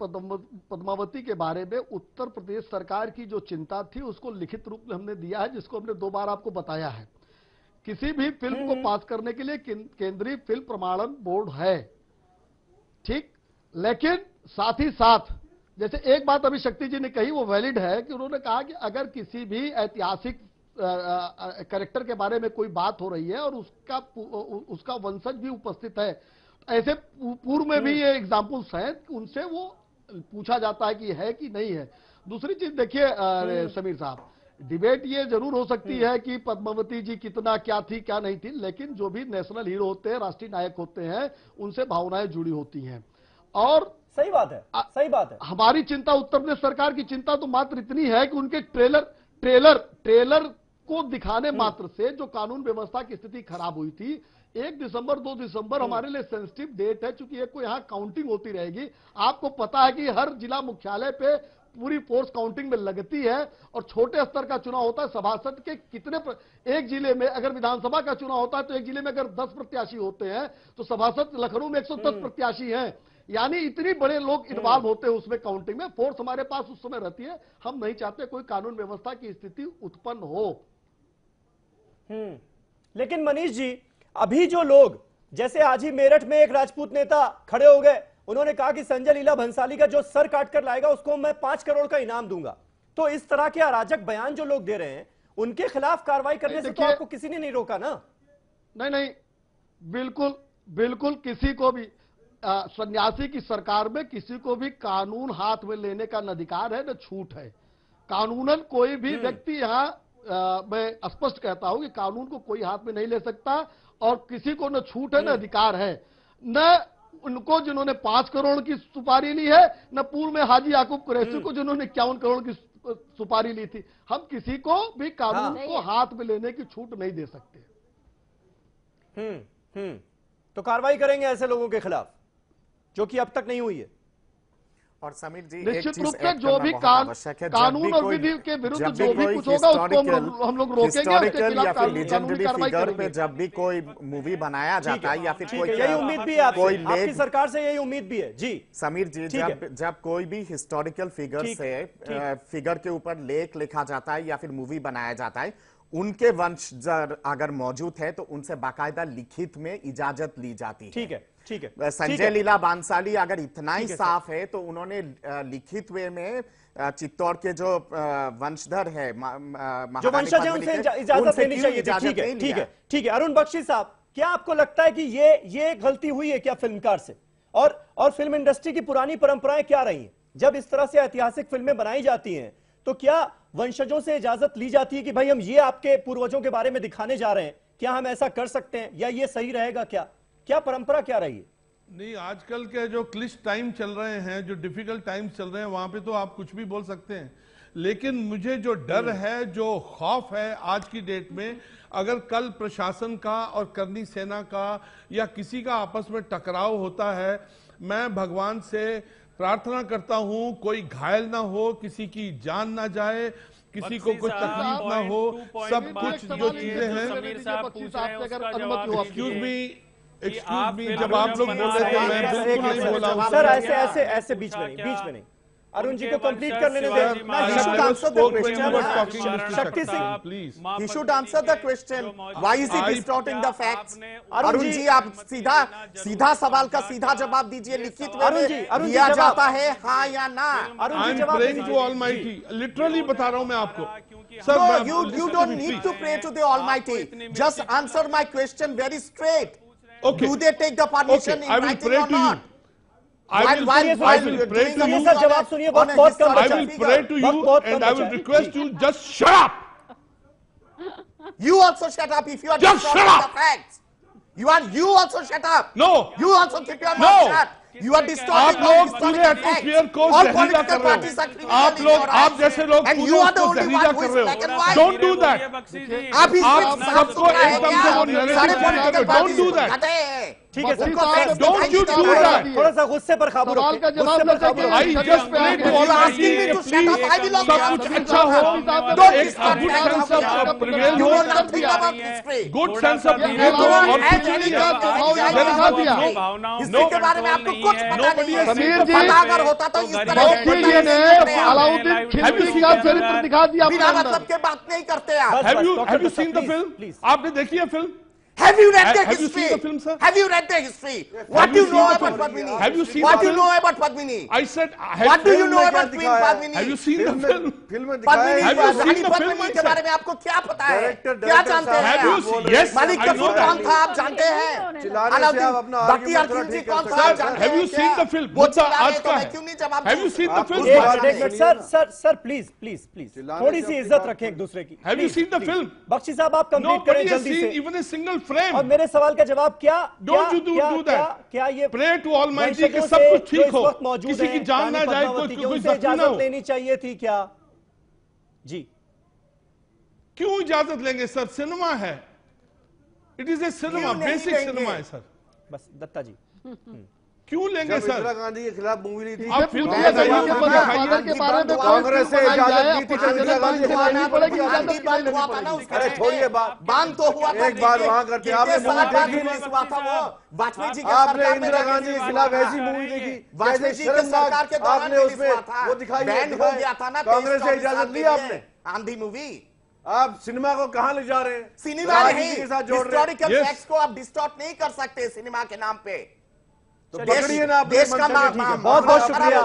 पद्मावती के बारे में उत्तर प्रदेश सरकार की जो चिंता थी उसको लिखित रूप में हमने दिया है, जिसको हमने 2 बार आपको बताया है। किसी भी फिल्म को पास करने के लिए केंद्रीय फिल्म प्रमाणन बोर्ड है, ठीक, लेकिन साथ ही साथ जैसे एक बात अभी शक्ति जी ने कही वो वैलिड है कि उन्होंने कहा कि अगर किसी भी ऐतिहासिक कैरेक्टर के बारे में कोई बात हो रही है और उसका वंशज भी उपस्थित है, ऐसे पूर्व में भी ये एग्जाम्पल्स हैं, उनसे वो पूछा जाता है कि है कि नहीं है। दूसरी चीज देखिए समीर साहब, डिबेट ये जरूर हो सकती है कि पद्मावती जी कितना क्या थी क्या नहीं थी, लेकिन जो भी नेशनल हीरो होते हैं, राष्ट्रीय नायक होते हैं, उनसे भावनाएं जुड़ी होती हैं। और सही बात है। हमारी चिंता, उत्तर प्रदेश सरकार की चिंता तो मात्र इतनी है कि उनके ट्रेलर को दिखाने मात्र से जो कानून व्यवस्था की स्थिति खराब हुई थी, 1 दिसंबर 2 दिसंबर हमारे लिए सेंसिटिव डेट है, चूंकि एक को यहाँ काउंटिंग होती रहेगी। आपको पता है कि हर जिला मुख्यालय पे पूरी फोर्स काउंटिंग में लगती है, और छोटे स्तर का चुनाव होता है, सभासद के कितने एक जिले में अगर विधानसभा का चुनाव होता है तो एक जिले में अगर 10 प्रत्याशी होते हैं तो सभासद लखनऊ में 110 प्रत्याशी हैं, यानी इतनी बड़े लोग इन्वॉल्व होते हैं उसमें, काउंटिंग में। फोर्स हमारे पास उस समय रहती है। हम नहीं चाहते कोई कानून व्यवस्था की स्थिति उत्पन्न हो। लेकिन मनीष जी, अभी जो लोग, जैसे आज ही मेरठ में एक राजपूत नेता खड़े हो गए, उन्होंने कहा कि संजय लीला भंसाली का जो सर काट कर लाएगा उसको मैं 5 करोड़ का इनाम दूंगा। तो इस तरह के अराजक बयान जो लोग दे रहे हैं, उनके खिलाफ कार्रवाई करने से तो आपको किसी ने नहीं रोका ना? नहीं, बिल्कुल किसी को भी, सन्यासी की सरकार में किसी को भी कानून हाथ में लेने का न अधिकार है न छूट है। कानूनन कोई भी व्यक्ति यहाँ, मैं स्पष्ट कहता हूं कि कानून को कोई हाथ में नहीं ले सकता, और किसी को न छूट है न अधिकार है। न उनको जिन्होंने 5 करोड़ की सुपारी ली है, न पूर्व में हाजी याकूब कुरैशी को जिन्होंने 51 करोड़ की सुपारी ली थी। हम किसी को भी कानून को हाथ में लेने की छूट नहीं दे सकते। तो कार्रवाई करेंगे ऐसे लोगों के खिलाफ जो कि अब तक नहीं हुई है। और समीर जी, निश्चित रूप से जो भी कानून और विधि के विरुद्ध जो भी कुछ होगा उसको हम लोग रोकेंगे, उसके खिलाफ कानूनी कार्रवाई करेंगे। जब भी कोई मूवी बनाया जाता है या फिर कोई, यही उम्मीद भी है आपकी सरकार से, यही उम्मीद भी है जी समीर जी। जब कोई भी हिस्टोरिकल फिगर के ऊपर लेख लिखा जाता है या फिर मूवी बनाया जाता है, उनके वंशज अगर मौजूद है तो उनसे बाकायदा लिखित में इजाजत ली जाती है। ठीक है। संजय लीला बांसाली अगर इतना ही साफ है तो उन्होंने लिखित वे में चित्तौड़ के जो वंशधर है, जो वंशज है, उनसे इजाजत लेनी चाहिए। ठीक है। अरुण बख्शी साहब, क्या आपको लगता है कि ये गलती हुई है क्या फिल्मकार से? और फिल्म इंडस्ट्री की पुरानी परंपराएं क्या रही हैं? जब इस तरह से ऐतिहासिक फिल्में बनाई जाती हैं तो क्या वंशजों से इजाजत ली जाती है कि भाई हम ये आपके पूर्वजों के बारे में दिखाने जा रहे हैं, क्या हम ऐसा कर सकते हैं, या ये सही रहेगा? क्या परंपरा क्या रही है? नहीं, आजकल के जो क्लिष्ट टाइम चल रहे हैं, जो डिफिकल्ट टाइम चल रहे हैं, वहां पे तो आप कुछ भी बोल सकते हैं। लेकिन मुझे जो डर है, जो खौफ है आज की डेट में, अगर कल प्रशासन का और करनी सेना का या किसी का आपस में टकराव होता है, मैं भगवान से प्रार्थना करता हूं कोई घायल ना हो, किसी की जान ना जाए, किसी को कुछ तकलीफ ना हो। सब कुछ जो चीजें हैं, एक्सक्यूज मी, जब आप लोग बोल रहे थे मैं बिल्कुल नहीं बोला सर। ऐसे बीच में नहीं। अरुण जी को कंप्लीट कर लेने दें। Shakti Singh, please, he should answer the question. Why is he distorting the facts? Arun ji, आप सीधा सवाल का सीधा जवाब दीजिए। लिखित में दिया जाता है हाँ या ना? Arun ji, praying to Almighty, literally बता रहा हूं मैं आपको। No, you don't need to pray to the Almighty. Just answer my question very straight. Okay. Do they take the permission in writing or not? I will pray to you. जवाब सुनिए, बहुत कम। I will pray to you and I will request you just shut up. You also shut up if you are just shut up. The facts. You also shut up. No. You also keep your mouth shut. You are distorting all atmosphere को जहरीला कर रहे हो। आप लोग, आप जैसे लोग पूरे को जहरीला कर रहे हो। Don't do that. आप सबको एकदम से वो नैरेटिव कर रहे हो। Don't do that. ठीक है sir, don't you do that. थोड़ा सा गुस्से पर काबू रखो। I just pray to almighty कि प्लीज सब कुछ अच्छा हो, एक गुड सेंस ऑफ प्रिवेल हो, गुड सेंस ऑफ प्रिवेल हो, और इसके बारे में आपको कुछ पता नहीं है। समीर जी, पता अगर होता तो इस तरह अलाउद्दीन खिलजी का चरित्र दिखा दिया। बिना मतलब के बात नहीं करते आप। Have you seen the film? आपने देखी है film? Have you read the history? Have you seen the film, sir? Have you read the history? What do you know about Padmini? Have you seen what the do you film? know about Padmini? I said, what do you know about Queen Padmini? Have you seen the film? Padmini, Have you seen the film? के बारे में आपको क्या पता है? क्या जानते हैं आप? Yes, मालिक कपूर कौन था आप जानते हैं? बाकी अर्जुन जी कौन था आप जानते हैं? Have you seen the film? मुद्दा आज का है। क्यों नहीं जवाब? Have you seen the film? Sir please थोड़ी सी इज्जत रखें एक दूसरे की। Have you seen the film? Bakshi साहब, आप कंप्लीट करें जल्दी से। Even a single frame. और मेरे सवाल का जवाब क्या? Don't you do that? क्या ये Pray to Almighty कि सब कुछ ठीक हो, किसी की जान ना जाए, कोई जख्मी ना हो। लेनी चाहिए थी क्या? जी, क्यों इजाजत लेंगे सर? सिनेमा है, it is a cinema, basic cinema है सर। बस दत्ता जी, क्यों लेंगे सर? इंदिरा गांधी के खिलाफ मूवी ली थी। आप फिल्म के बारे में कांग्रेस से इजाजत ली थी, इंदिरा गांधी अरे छोड़िए बात, बांध तो हुआ था। एक बार वहां करके आपने मूवी देखी, वाजपेयी जी आपने इंदिरा गांधी के खिलाफ ऐसी मूवी देखी, वाजपेयी जी के सरकार के दौरान आपने उसमें वो दिखाई, बैन हो गया था ना। कांग्रेस से इजाजत ली आपने? आंधी मूवी। आप सिनेमा को कहां ले जा रहे हैं? सिनेमा नहीं, हिस्टोरिकल फैक्ट्स को आप डिस्टॉर्ट नहीं कर सकते सिनेमा के नाम पे। तो पकड़िए ना देश का बहुत बहुत शुक्रिया,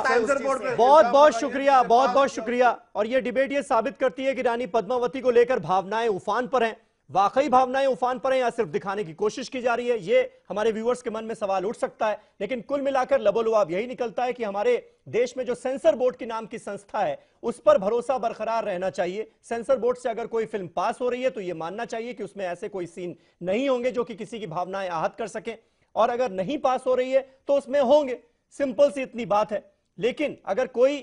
बहुत बहुत शुक्रिया। और ये डिबेट ये साबित करती है कि रानी पद्मावती को लेकर भावनाएं उफान पर हैं। वाकई भावनाएं उफान पर हैं या सिर्फ दिखाने की कोशिश की जा रही है, ये हमारे व्यूअर्स के मन में सवाल उठ सकता है। लेकिन कुल मिलाकर लबोलुआब यही निकलता है कि हमारे देश में जो सेंसर बोर्ड के नाम की संस्था है, उस पर भरोसा बरकरार रहना चाहिए। सेंसर बोर्ड से अगर कोई फिल्म पास हो रही है तो यह मानना चाहिए कि उसमें ऐसे कोई सीन नहीं होंगे जो कि किसी की भावनाएं आहत कर सके, और अगर नहीं पास हो रही है तो उसमें होंगे। सिंपल सी इतनी बात है। लेकिन अगर कोई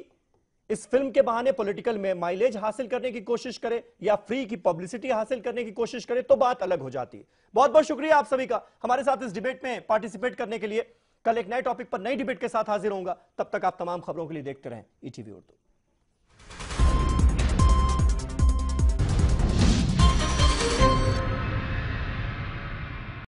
इस फिल्म के बहाने पॉलिटिकल में माइलेज हासिल करने की कोशिश करे या फ्री की पब्लिसिटी हासिल करने की कोशिश करे तो बात अलग हो जाती है। बहुत बहुत शुक्रिया आप सभी का हमारे साथ इस डिबेट में पार्टिसिपेट करने के लिए। कल एक नए टॉपिक पर नई डिबेट के साथ हाजिर होऊंगा। तब तक आप तमाम खबरों के लिए देखते रहें ईटीवी उर्दू।